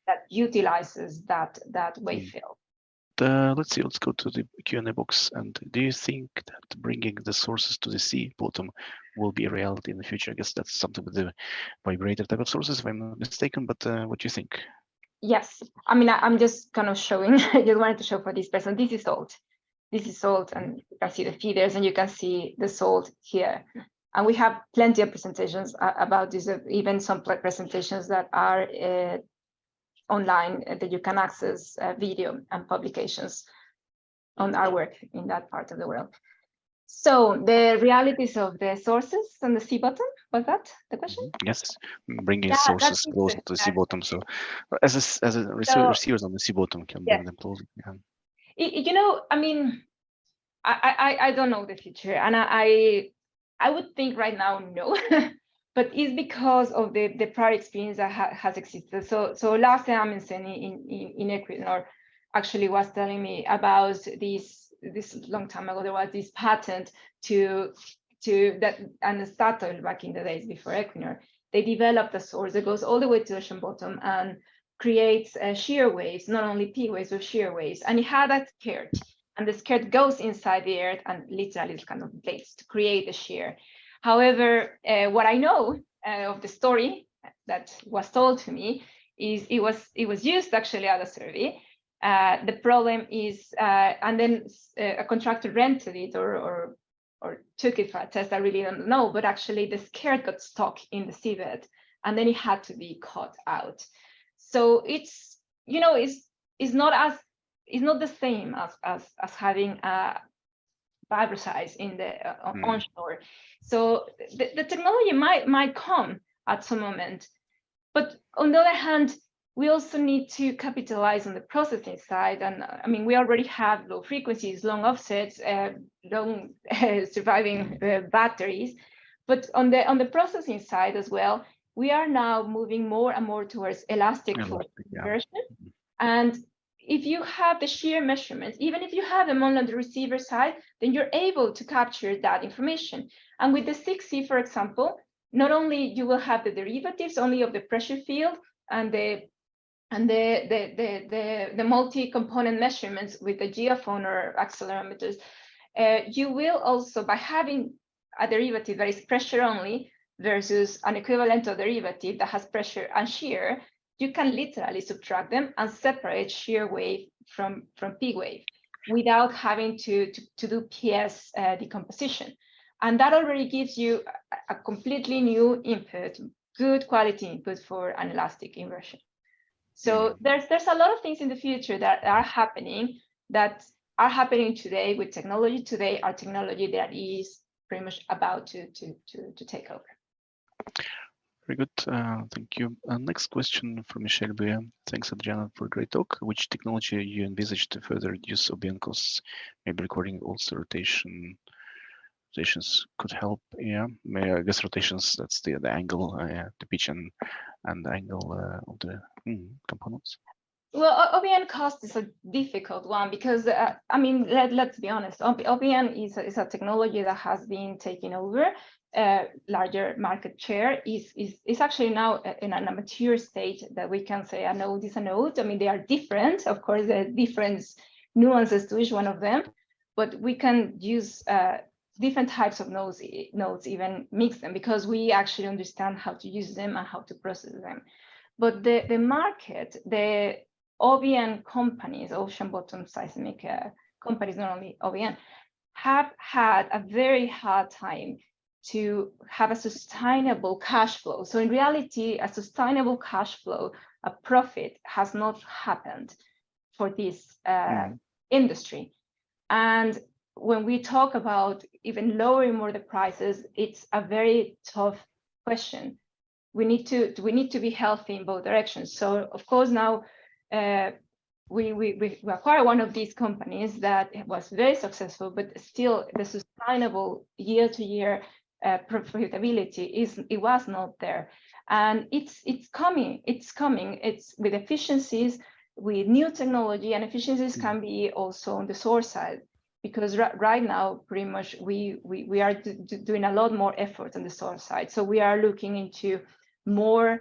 Speaker 2: that utilizes that wave field.
Speaker 1: Let's see, let's go to the Q&A box. And do you think that bringing the sources to the sea bottom will be a reality in the future? I guess that's something with the vibrator type of sources, if I'm not mistaken, but what do you think?
Speaker 2: Yes, I mean, I'm just kind of showing, I just wanted to show for this person, this is salt. This is salt, and you can see the feeders, and you can see the salt here. And we have plenty of presentations about this, even some presentations that are online that you can access video and publications on our work in that part of the world. So the realities of the sources on the sea bottom, was that the question?
Speaker 1: Yes, bringing sources closer to the sea bottom. So as a receivers on the sea bottom can bring them closer. Yeah.
Speaker 2: You know, I mean, I don't know the future, and I would think right now no. But it's because of the prior experience that has existed. So Lars Amundsen in Equinor actually was telling me about this long time ago. There was this patent to that, and Statoil back in the days before Equinor, they developed a source that goes all the way to the ocean bottom and creates shear waves, not only P waves but shear waves. And it had a skirt, and the skirt goes inside the earth and literally kind of blades to create a shear. However, what I know of the story that was told to me is it was used actually at a survey. The problem is, and then a contractor rented it or took it for a test. I really don't know, but actually the skirt got stuck in the seabed, and then it had to be cut out. So it's, you know, it's not the same as having a fibricides in the onshore. So the technology might come at some moment, but on the other hand, we also need to capitalize on the processing side. And I mean, we already have low frequencies, long offsets, long surviving batteries, but on the processing side as well, we are now moving more and more towards elastic flow conversion. And if you have the shear measurements, even if you have them on the receiver side, then you're able to capture that information. And with the 6C, for example, not only you will have the derivatives only of the pressure field and the multi-component measurements with the geophone or accelerometers, you will also, by having a derivative that is pressure only versus an equivalent of derivative that has pressure and shear, you can literally subtract them and separate shear wave from P wave without having to do PS decomposition. And that already gives you a completely new input, good quality input for an elastic inversion. So there's a lot of things in the future that are happening today with technology today, our technology that is pretty much about to take over.
Speaker 1: Very good, thank you. Next question from Michelle Bouya. Thanks, Adriana, for a great talk. Which technology you envisage to further reduce OBN costs? Maybe recording also rotations could help. Yeah, I guess rotations, that's the angle, the pitch and the angle of the components.
Speaker 2: Well, OBN cost is a difficult one because, I mean, let's be honest, OBN is a technology that has been taking over larger market share, is actually now in a mature state that we can say a node is a node. I mean, they are different, of course, there are different nuances to each one of them, but we can use different types of nodes, even mix them, because we actually understand how to use them and how to process them. But the market, the OBN companies, ocean bottom seismic companies, not only OBN, have had a very hard time to have a sustainable cash flow. So in reality, a sustainable cash flow, a profit, has not happened for this industry. And when we talk about even lowering more the prices, it's a very tough question. We need to be healthy in both directions. So of course now we acquired one of these companies that was very successful, but still the sustainable year-to-year profitability was not there. And it's coming. It's with efficiencies, with new technology, and efficiencies can be also on the source side, because right now pretty much we are doing a lot more effort on the source side. So we are looking into more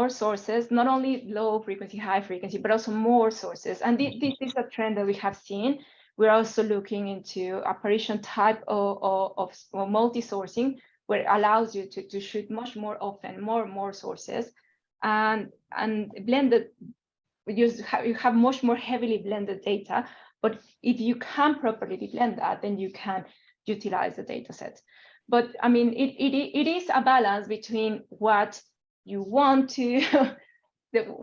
Speaker 2: sources, not only low frequency, high frequency, but also more sources. And this is a trend that we have seen. We're also looking into apparition type of multi-sourcing, where it allows you to shoot much more often, more sources, and blended. You have much more heavily blended data. But if you can properly blend that, then you can utilize the data set. But I mean, it is a balance between what you want to,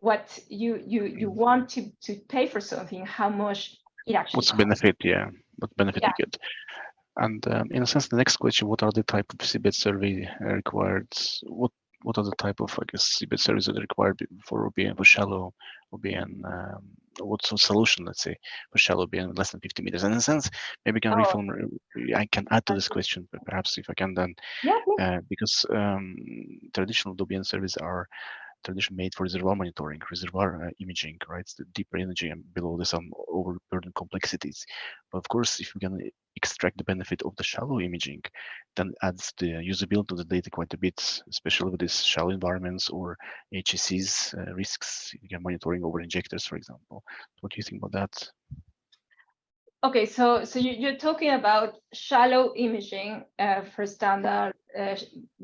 Speaker 2: what you want to pay for something, how much it actually
Speaker 1: What's the
Speaker 2: costs.
Speaker 1: benefit? Yeah, what benefit you get? And in a sense, the next question: what are the type of seabed survey required? What are the type of, I guess, seabed surveys that are required for OBN, for shallow OBN? What's the solution, let's say, for shallow OBN less than 50 meters? And in a sense, maybe can I can add to this question, but perhaps if I can then, because traditional OBN surveys are traditionally made for reservoir monitoring, reservoir imaging, right? It's the deeper energy, and below this some overburdened complexities. But of course, if we can extract the benefit of the shallow imaging, then adds the usability of the data quite a bit, especially with these shallow environments or HECs risks, monitoring over injectors, for example. What do you think about that?
Speaker 2: Okay, so you're talking about shallow imaging for standard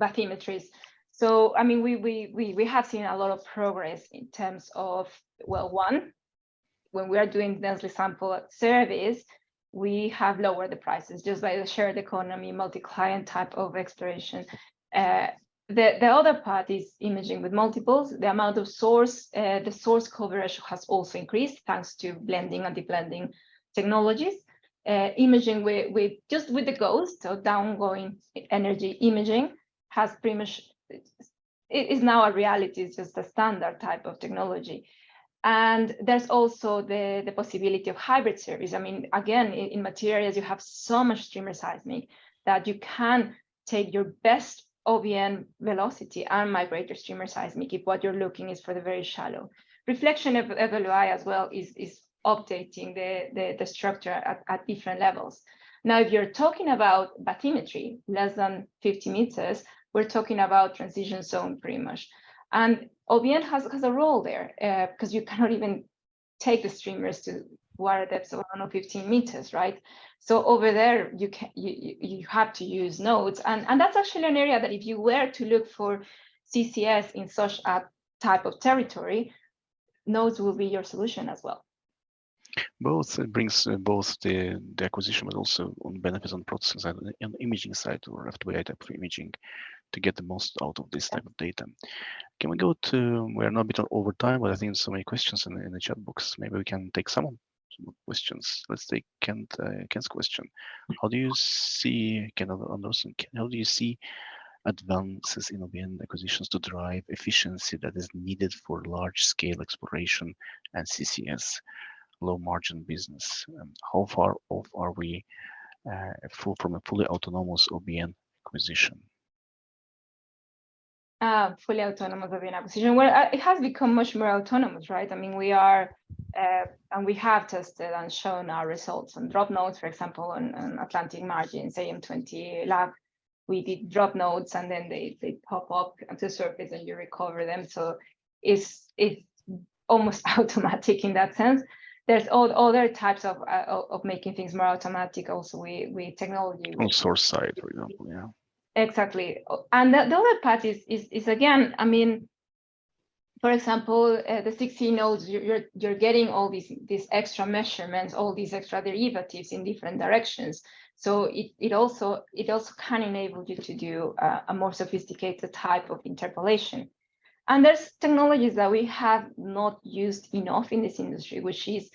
Speaker 2: bathymetries. So I mean, we have seen a lot of progress in terms of, well, one, when we are doing densely sampled surveys, we have lowered the prices just by the shared economy, multi-client type of exploration. The other part is imaging with multiples. The amount of source, the source coverage has also increased thanks to blending and deblending technologies. Imaging with the ghost, so downgoing energy imaging, has pretty much, it is now a reality. It's just a standard type of technology. And there's also the possibility of hybrid service. I mean, again, in materials, you have so much streamer seismic that you can take your best OBN velocity and migrate your streamer seismic if what you're looking is for the very shallow. Reflection of FLOI as well is updating the structure at different levels. Now, if you're talking about bathymetry, less than 50 meters, we're talking about transition zone pretty much. And OBN has a role there because you cannot even take the streamers to water depths of around 15 meters, right? So over there, you have to use nodes. And that's actually an area that if you were to look for CCS in such a type of territory, nodes will be your solution as well.
Speaker 1: Both, it brings both the acquisition, but also on benefits on processing side, on the imaging side, or FWI type of imaging, to get the most out of this type of data. Can we go to, we're not a bit over time, but I think so many questions in the chat box. Maybe we can take some questions. Let's take Ken's question. How do you see, Ken Anderson, how do you see advances in OBN acquisitions to drive efficiency that is needed for large scale exploration and CCS, low margin business? How far off are we from a fully autonomous OBN acquisition?
Speaker 2: Fully autonomous OBN acquisition. Well, it has become much more autonomous, right? I mean, we are, and we have tested and shown our results on drop nodes, for example, on Atlantic margins, AM20 lab. We did drop nodes and then they pop up onto the surface and you recover them. So it's almost automatic in that sense. there's all other types of making things more automatic also with technology.
Speaker 1: On source side, for example, yeah.
Speaker 2: Exactly. And the other part is again, I mean, for example, the 16 nodes, you're getting all these extra measurements, all these extra derivatives in different directions. So it also can enable you to do a more sophisticated type of interpolation. And there's technologies that we have not used enough in this industry, which is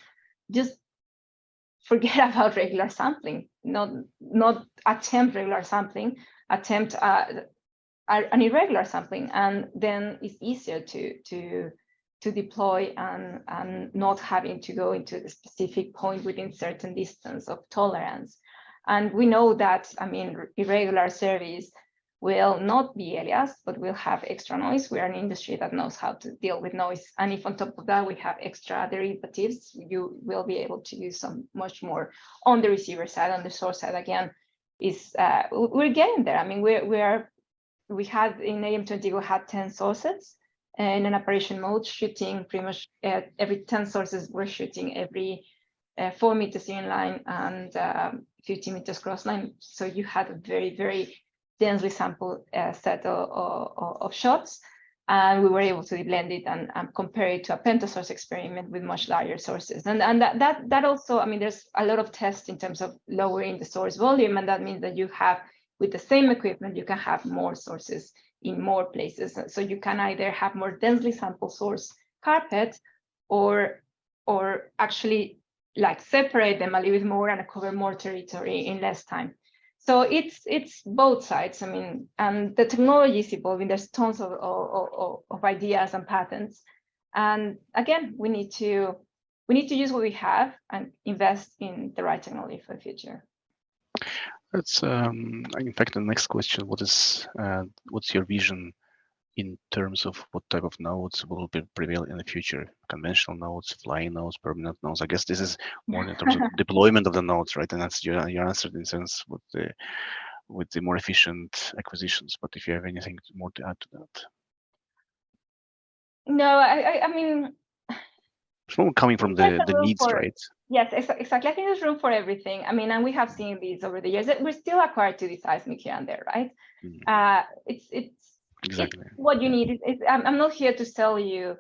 Speaker 2: just forget about regular sampling, not attempt regular sampling, attempt an irregular sampling, and then it's easier to deploy and not having to go into the specific point within certain distance of tolerance. And we know that, I mean, irregular service will not be alias, but will have extra noise. We are an industry that knows how to deal with noise. And if on top of that, we have extra derivatives, you will be able to use some much more on the receiver side. On the source side, again, is we're getting there. I mean, we had in AM20, we had 10 sources in an operation mode, shooting pretty much every 10 sources, we're shooting every 4 meters in line and 50 meters cross line. So you had a very, very densely sampled set of shots. And we were able to blend it and compare it to a pentasource experiment with much larger sources. And that also, I mean, there's a lot of tests in terms of lowering the source volume. And that means that you have, with the same equipment, you can have more sources in more places. So you can either have more densely sampled source carpet or actually like separate them a little bit more and cover more territory in less time. So it's both sides. I mean, and the technology is evolving. There's tons of ideas and patents. And again, we need to use what we have and invest in the right technology for the future.
Speaker 1: That's in fact the next question. What's your vision in terms of what type of nodes will prevail in the future? Conventional nodes, flying nodes, permanent nodes. I guess this is more in terms of deployment of the nodes, right? And that's your answer in a sense with the more efficient acquisitions. But if you have anything more to add to that.
Speaker 2: No, I mean,
Speaker 1: it's more coming from the needs, right?
Speaker 2: Yes, exactly. I think there's room for everything. I mean, and we have seen these over the years. We're still acquired to the seismic here and there, right? It's
Speaker 1: exactly
Speaker 2: what you need. I'm not here to sell you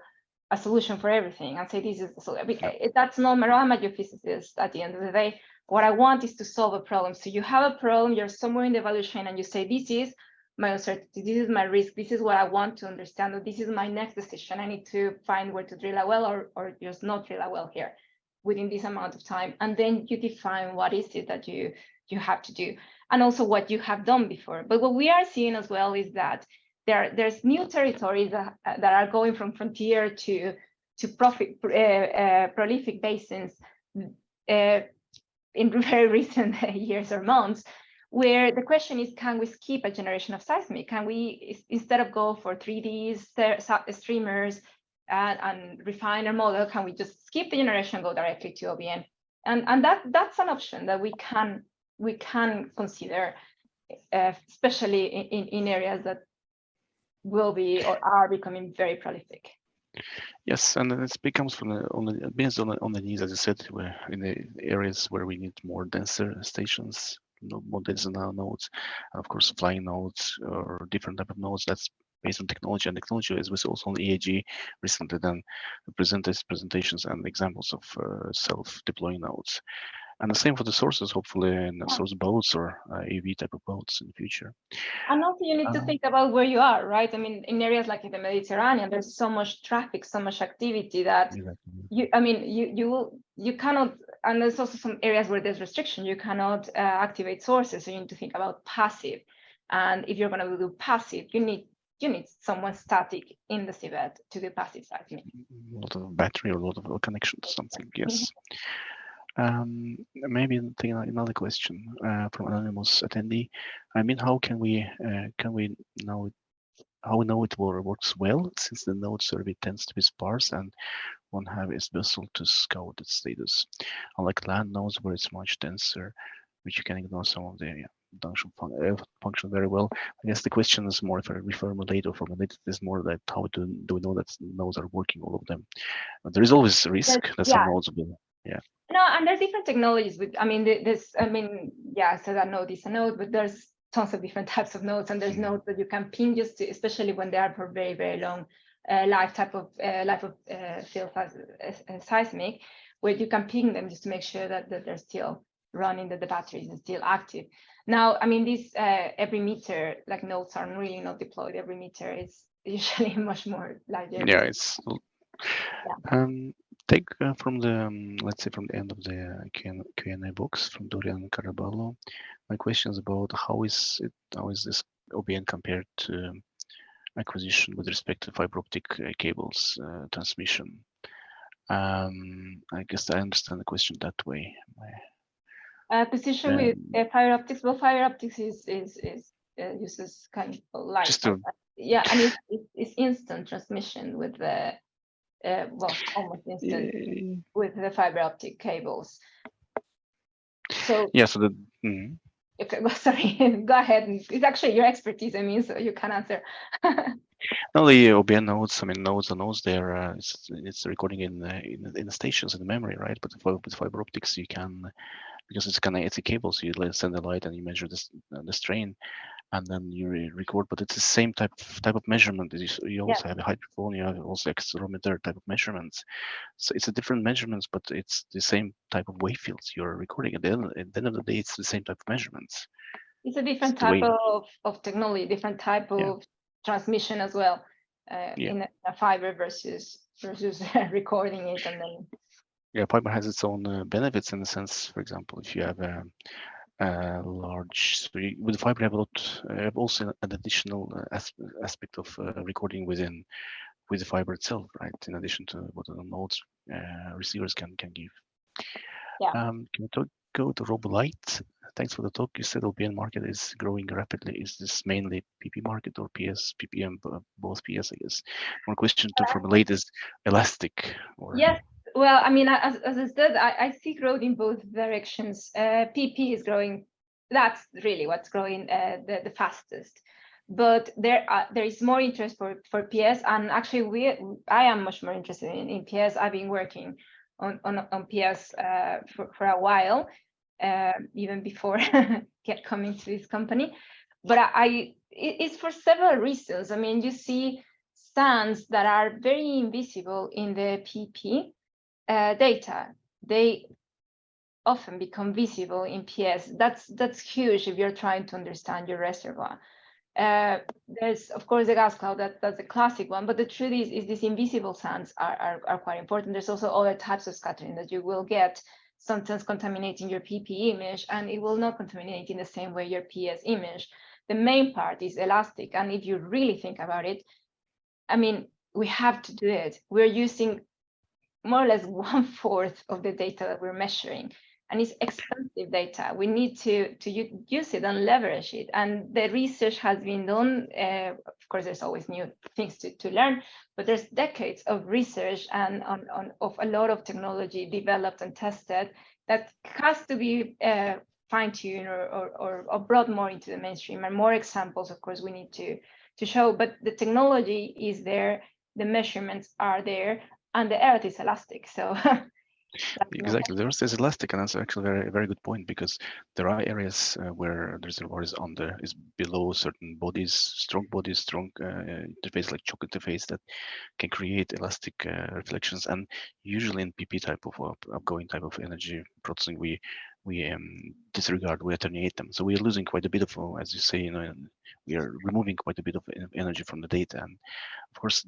Speaker 2: a solution for everything and say this is the solution. That's not my role. I'm a geophysicist at the end of the day. What I want is to solve a problem. So you have a problem, you're somewhere in the value chain, and you say, this is my uncertainty, this is my risk, this is what I want to understand, or this is my next decision. I need to find where to drill a well or just not drill a well here within this amount of time. And then you define what is it that you have to do, and also what you have done before. But what we are seeing as well is that there's new territories that are going from frontier to prolific basins in very recent years or months, where the question is, can we skip a generation of seismic? Can we, instead of go for 3D streamers and refine our model, can we just skip the generation and go directly to OBN? And that's an option that we can consider, especially in areas that will be or are becoming very prolific.
Speaker 1: Yes, and it becomes based on the needs, as I said, where in the areas where we need more denser stations, more denser nodes, and of course flying nodes or different type of nodes. That's based on technology, and technology is also on EAG recently then presented presentations and examples of self-deploying nodes. And the same for the sources, hopefully in source boats or AV type of boats in the future.
Speaker 2: And also you need to think about where you are, right? I mean, in areas like in the Mediterranean, there's so much traffic, so much activity that you cannot, and there's also some areas where there's restriction, you cannot activate sources. So you need to think about passive. And if you're going to do passive, you need someone static in the seabed to do passive seismic.
Speaker 1: A lot of battery or a lot of connection to something, yes. Maybe another question from anonymous attendee. I mean, how can we know it works well, since the node survey tends to be sparse and one have its vessel to scout its status, unlike land nodes where it's much denser, which you can ignore some of the function very well. I guess the question is more, if I reformulate or formulate, is more that how do we know that nodes are working, all of them? But there is always a risk that some nodes will Yeah.
Speaker 2: No, and there's different technologies with, I mean, yeah, so that node is a node, but there's tons of different types of nodes, and there's nodes that you can ping just to, especially when they are for very, very long life of field seismic, where you can ping them just to make sure that they're still running, that the batteries are still active. Now, I mean, these every meter, like nodes are really not deployed. Every meter is usually much more larger.
Speaker 1: Yeah, it's take from the let's say from the end of the Q&A box from Dorian Caraballo. My question is about how is this OBN compared to acquisition with respect to fiber optic cables transmission? I guess I understand the question that way.
Speaker 2: Position with fiber optics. Well, fiber optics uses kind of light.
Speaker 1: Just to,
Speaker 2: yeah, and it's instant transmission with the well, almost instant with the fiber optic cables. So
Speaker 1: yeah, so the
Speaker 2: okay, well, sorry, go ahead. It's actually your expertise, I mean, so you can answer.
Speaker 1: No, the OBN nodes, I mean, nodes are nodes there. It's recording in the stations in the memory, right? But with fiber optics, you can, because it's a cable, so you send the light and you measure the strain, and then you record. But it's the same type of measurement. You also have a hydrophone, you have also accelerometer type of measurements. So it's a different measurements, but it's the same type of wave fields you're recording. At the end of the day, it's the same type of measurements.
Speaker 2: It's a different type of technology, different type of transmission as well, in a fiber versus recording it and then.
Speaker 1: Yeah, fiber has its own benefits in the sense, for example, if you have a large, so with fiber you have also an additional aspect of recording with the fiber itself, right? In addition to what the nodes receivers can give.
Speaker 2: Yeah.
Speaker 1: Can we go to Robolight? Thanks for the talk. You said OBN market is growing rapidly. Is this mainly PP market or PS, PPM, both PS, I guess? One question to formulate is elastic. Or...
Speaker 2: Yes. Well, I mean, as I said, I see growth in both directions. PP is growing. That's really what's growing the fastest. But there is more interest for PS, and actually I am much more interested in PS. I've been working on PS for a while, even before coming to this company. But it's for several reasons. I mean, you see stands that are very invisible in the PP data. They often become visible in PS. That's huge if you're trying to understand your reservoir. There's of course the gas cloud, that's a classic one, but the truth is these invisible sands are quite important. There's also other types of scattering that you will get, sometimes contaminating your PP image, and it will not contaminate in the same way your PS image. The main part is elastic, and if you really think about it, I mean, we have to do it. We're using more or less 1/4 of the data that we're measuring, and it's expensive data. We need to use it and leverage it. And the research has been done. Of course, there's always new things to learn, but there's decades of research and of a lot of technology developed and tested that has to be fine-tuned or brought more into the mainstream. And more examples, of course, we need to show. But the technology is there, the measurements are there, and the earth is elastic. So
Speaker 1: exactly, the earth is elastic, and that's actually a very good point, because there are areas where the reservoir is below certain bodies, strong interface like choke interface that can create elastic reflections. And usually in PP type of outgoing type of energy processing, we disregard, we attenuate them. So we are losing quite a bit of, as you say, we are removing quite a bit of energy from the data. And of course,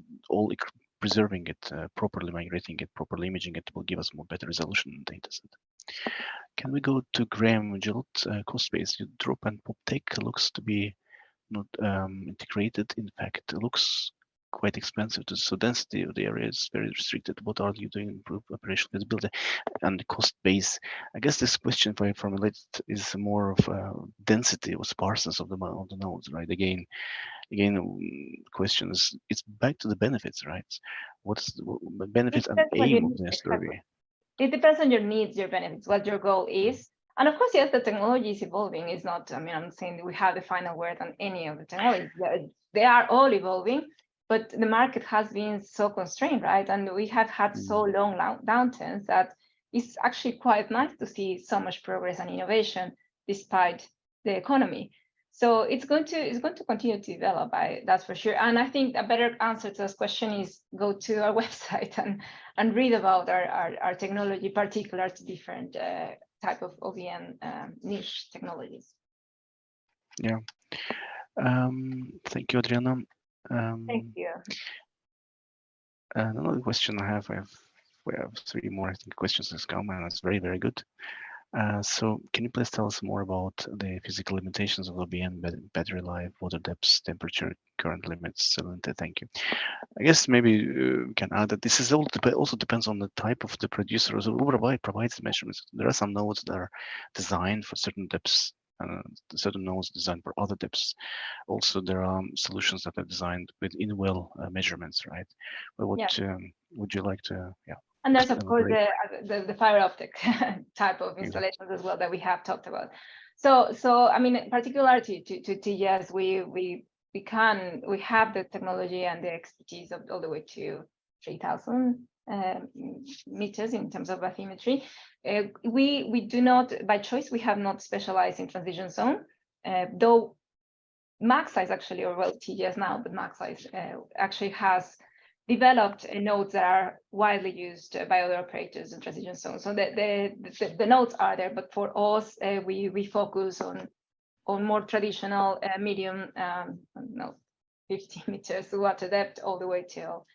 Speaker 1: preserving it, properly migrating it, properly imaging it will give us more better resolution in the data set. Can we go to Graham Gillett, cost base? Your drop and pop tech looks to be not integrated. In fact, it looks quite expensive. So density of the area is very restricted. What are you doing to improve operational visibility and the cost base? I guess this question, if I formulate it, is more of density or sparseness of the nodes, right? Again, question is, it's back to the benefits, right? What's the benefit and aim of the survey?
Speaker 2: It depends on your needs, your benefits, what your goal is. And of course, yes, the technology is evolving. It's not, I mean, I'm saying that we have the final word on any of the technologies. They are all evolving, but the market has been so constrained, right? And we have had so long downturns that it's actually quite nice to see so much progress and innovation despite the economy. So it's going to continue to develop, that's for sure. And I think a better answer to this question is go to our website and read about our technology, particular to different type of OBN niche technologies.
Speaker 1: Yeah. Thank you, Adriana.
Speaker 2: Thank you.
Speaker 1: Another question I have, we have 3 more, I think, questions has come, and it's very, very good. So can you please tell us more about the physical limitations of OBN, battery life, water depths, temperature, current limits, salinity? Thank you. I guess maybe we can add that this is also depends on the type of the producer who provides the measurements. There are some nodes that are designed for certain depths, certain nodes designed for other depths. Also, there are solutions that are designed with in-well measurements, right? But what would you like to,
Speaker 2: And there's of course the fiber optic type of installations as well that we have talked about. So I mean, particularly to TGS, we have the technology and the expertise of all the way to 3,000 meters in terms of bathymetry. We do not, by choice, we have not specialized in transition zone, though Maxsize actually, or well, TGS now, but Maxsize actually has developed nodes that are widely used by other operators in transition zones. So the nodes are there, but for us, we focus on more traditional medium, 50 meters water depth all the way till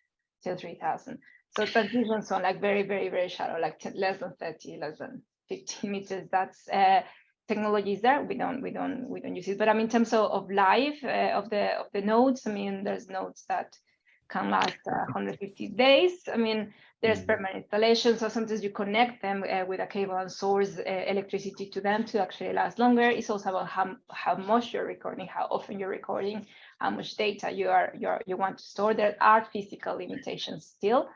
Speaker 2: 3,000. So transition zone, like very, very, very shallow, like less than 30, less than 15 meters. That's technology is there. We don't use it. But I mean, in terms of life of the nodes, I mean, there's nodes that can last 150 days. I mean, there's permanent installations, so sometimes you connect them with a cable and source electricity to them to actually last longer. It's also about how much you're recording, how often you're recording, how much data you want to store. There are physical limitations still.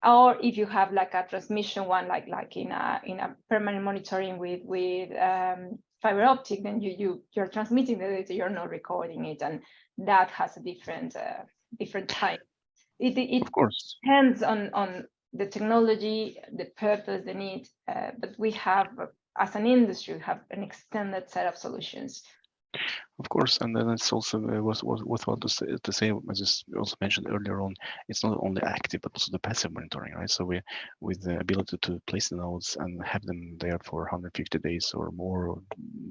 Speaker 2: Or if you have like a transmission one, like in a permanent monitoring with fiber optic, then you're transmitting the data, you're not recording it, and that has a different time. It
Speaker 1: of course
Speaker 2: depends on the technology, the purpose, the need, but we have, as an industry, have an extended set of solutions.
Speaker 1: Of course, and then it's also worthwhile to say, as you also mentioned earlier on, it's not only active but also the passive monitoring, right? So we, with the ability to place the nodes and have them there for 150 days or more, or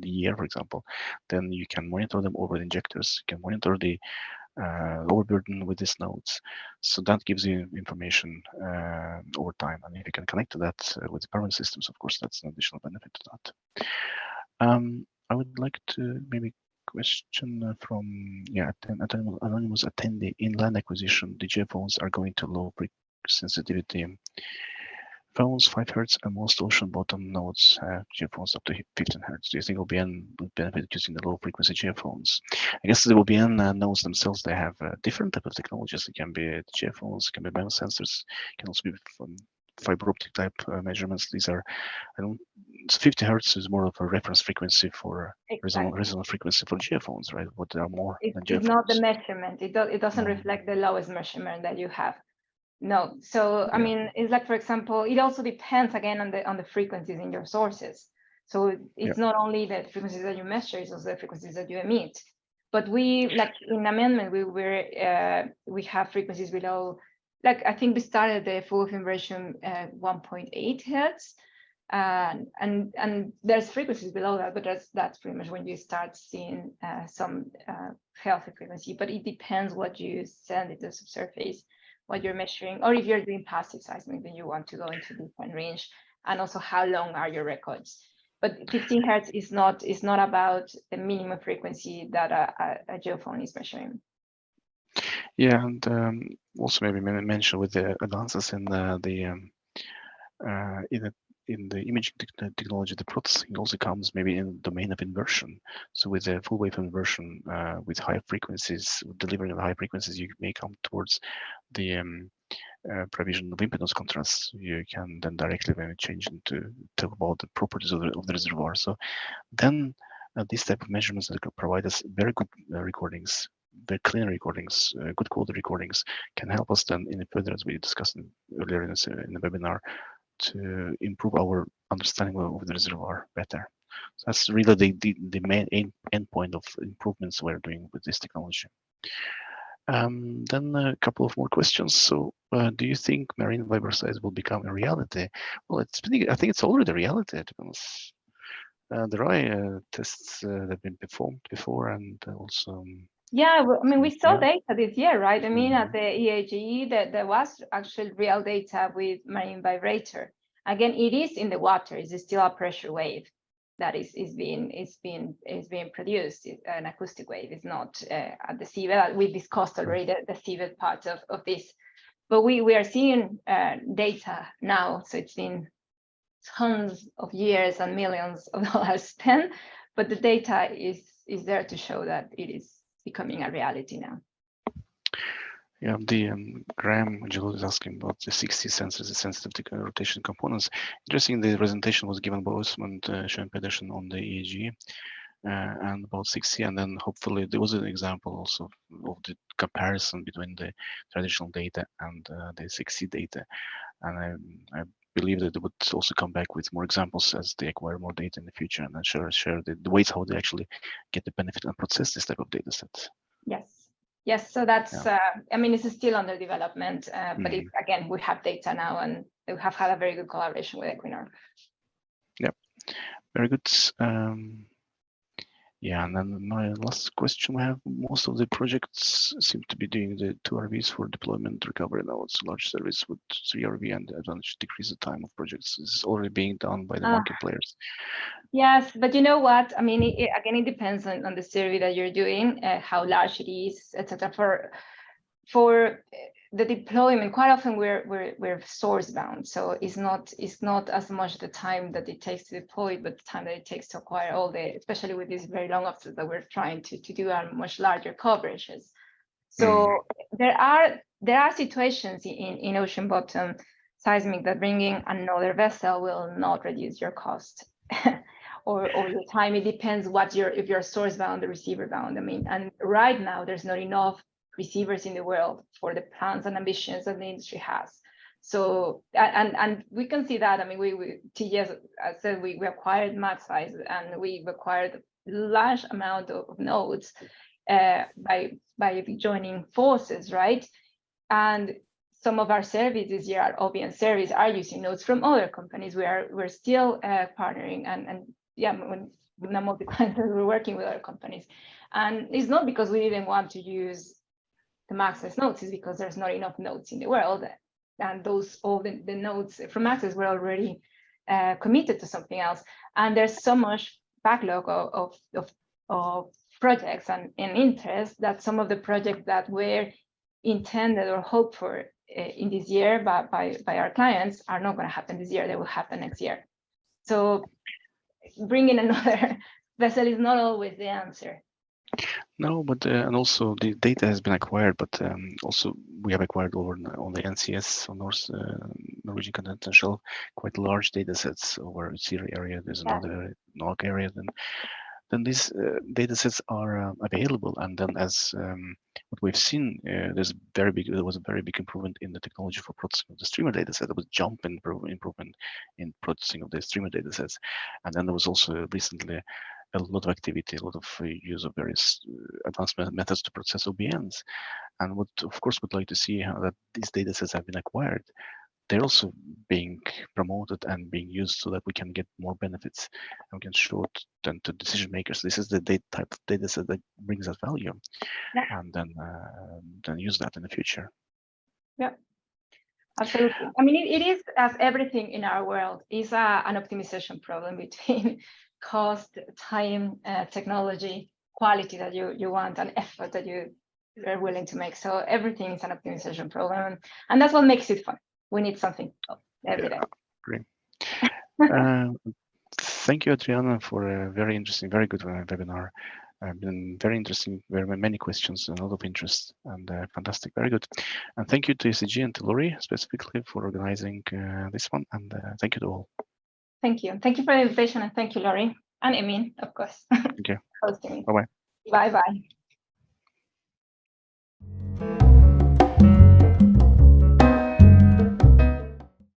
Speaker 1: a year, for example, then you can monitor them over the injectors. You can monitor the lower burden with these nodes. So that gives you information over time, and if you can connect to that with the permanent systems, of course, that's an additional benefit to that. I would like to maybe question from anonymous attendee. In land acquisition, the GeoPhones are going to low sensitivity phones, 5 Hz, and most ocean bottom nodes have GeoPhones up to 15 Hz. Do you think OBN would benefit using the low frequency GeoPhones? I guess the OBN nodes themselves, they have different type of technologies. It can be GeoPhones, can be biosensors, can also be from fiber optic type measurements. These are, 50 Hz is more of a reference frequency for resonant frequency for GeoPhones, right? But there are more than GeoPhones.
Speaker 2: It's not the measurement. It doesn't reflect the lowest measurement that you have. No. So I mean, it's like, for example, it also depends again on the frequencies in your sources. So it's not only the frequencies that you measure, it's also the frequencies that you emit. But we, like in amendment, we have frequencies below. Like I think we started the full version 1.8 Hz. And there's frequencies below that, but that's pretty much when you start seeing some healthy frequency. But it depends what you send into the subsurface, what you're measuring, or if you're doing passive seismic, then you want to go into different range, and also how long are your records. But 15 Hz is not about the minimum frequency that a geophone is measuring.
Speaker 1: Yeah, and also maybe mention with the advances in in the imaging technology, the processing also comes maybe in the domain of inversion. So with the full wave inversion, with high frequencies, delivering the high frequencies, you may come towards the provision of impedance contrast. You can then directly maybe change into talk about the properties of the reservoir. So then this type of measurements that can provide us very good recordings, very clean recordings, good quality recordings, can help us then in further, as we discussed earlier in the webinar, to improve our understanding of the reservoir better. So that's really the main end point of improvements we're doing with this technology. Then a couple of more questions. So, do you think marine fiber size will become a reality? Well, I think it's already a reality, to be honest. There are tests that have been performed before, and also.
Speaker 2: Yeah, I mean, we saw
Speaker 1: Yeah.
Speaker 2: data this year, right? I mean, at
Speaker 1: Mhm.
Speaker 2: the EAGE, there was actually real data with marine vibrator. Again, it is in the water. It's still a pressure wave that is being produced. It's an acoustic wave. It's not at the seabed. We discussed already the seabed part of this, but we are seeing data now. So it's been tons of years and millions of dollars spent, but the data is there to show that it is becoming a reality now.
Speaker 1: Yeah, the Graham Gillot is asking about the 60 sensors, the sensitive to rotation components. Interesting, the presentation was given by Osmond Schoen Pedersen on the EAG and about 60, and then hopefully there was an example also of the comparison between the traditional data and the 60 data, and I believe that they would also come back with more examples as they acquire more data in the future, and then share the ways how they actually get the benefit and process this type of data sets.
Speaker 2: Yes, so that's, I mean, it's still under development, but again, we have data now and we have had a very good collaboration with Equinor.
Speaker 1: Yeah, very good. Yeah, and then my last question, we have most of the projects seem to be doing the 2 RVs for deployment recovery now. It's a large service with 3 RV and advantage to decrease the time of projects. This is already being done by the market players.
Speaker 2: Yes, but you know what? I mean, again, it depends on the survey that you're doing, how large it is, etc. For the deployment, quite often we're source bound, so it's not as much the time that it takes to deploy, but the time that it takes to acquire all the, especially with these very long offsets that we're trying to do our much larger coverages. So there are situations in ocean bottom seismic that bringing another vessel will not reduce your cost. or the time. It depends if you're source bound or receiver bound. I mean, and right now there's not enough receivers in the world for the plans and ambitions that the industry has. So and we can see that. I mean, we TGS, I said, we acquired Maxsize and we acquired a large amount of nodes by joining forces, right? And some of our services this year, our OBN service, are using nodes from other companies. We're still partnering and yeah, when some of the clients that we're working with other companies. And it's not because we didn't want to use the Maxis nodes, it's because there's not enough nodes in the world. And all the nodes from Maxis were already committed to something else. And there's so much backlog of projects and interest that some of the projects that were intended or hoped for in this year by our clients are not going to happen this year. They will happen next year. So bringing another vessel is not always the answer.
Speaker 1: No, but and also the data has been acquired, but also we have acquired over on the NCS on Norwegian Continental Shelf quite large data sets over Siri area. There's another NOC area. Then these data sets are available, and then as what we've seen, there was a very big improvement in the technology for processing of the streamer data set. There was jump improvement in processing of the streamer data sets, and then there was also recently a lot of activity, a lot of use of various advanced methods to process OBNs. And what, of course, would like to see how that these data sets have been acquired. They're also being promoted and being used so that we can get more benefits and we can show it then to decision makers. This is the type of data set that brings us value, and then use that in the future.
Speaker 2: Yeah, absolutely. I mean, it is, as everything in our world, is an optimization problem between cost, time, technology, quality that you want, and effort that you are willing to make. So everything is an optimization problem, and that's what makes it fun. We need something every day.
Speaker 1: Great. Thank you, Adriana, for a very interesting, very good webinar. Been very interesting, very many questions, and a lot of interest, and fantastic, very good. And thank you to ECG and to Lori specifically for organizing this one, and thank you to all.
Speaker 2: Thank you. Thank you for the invitation, and thank you, Lori, and Emin, of course.
Speaker 1: Thank you.
Speaker 2: Hosting me.
Speaker 1: Bye-bye.
Speaker 2: Bye-bye.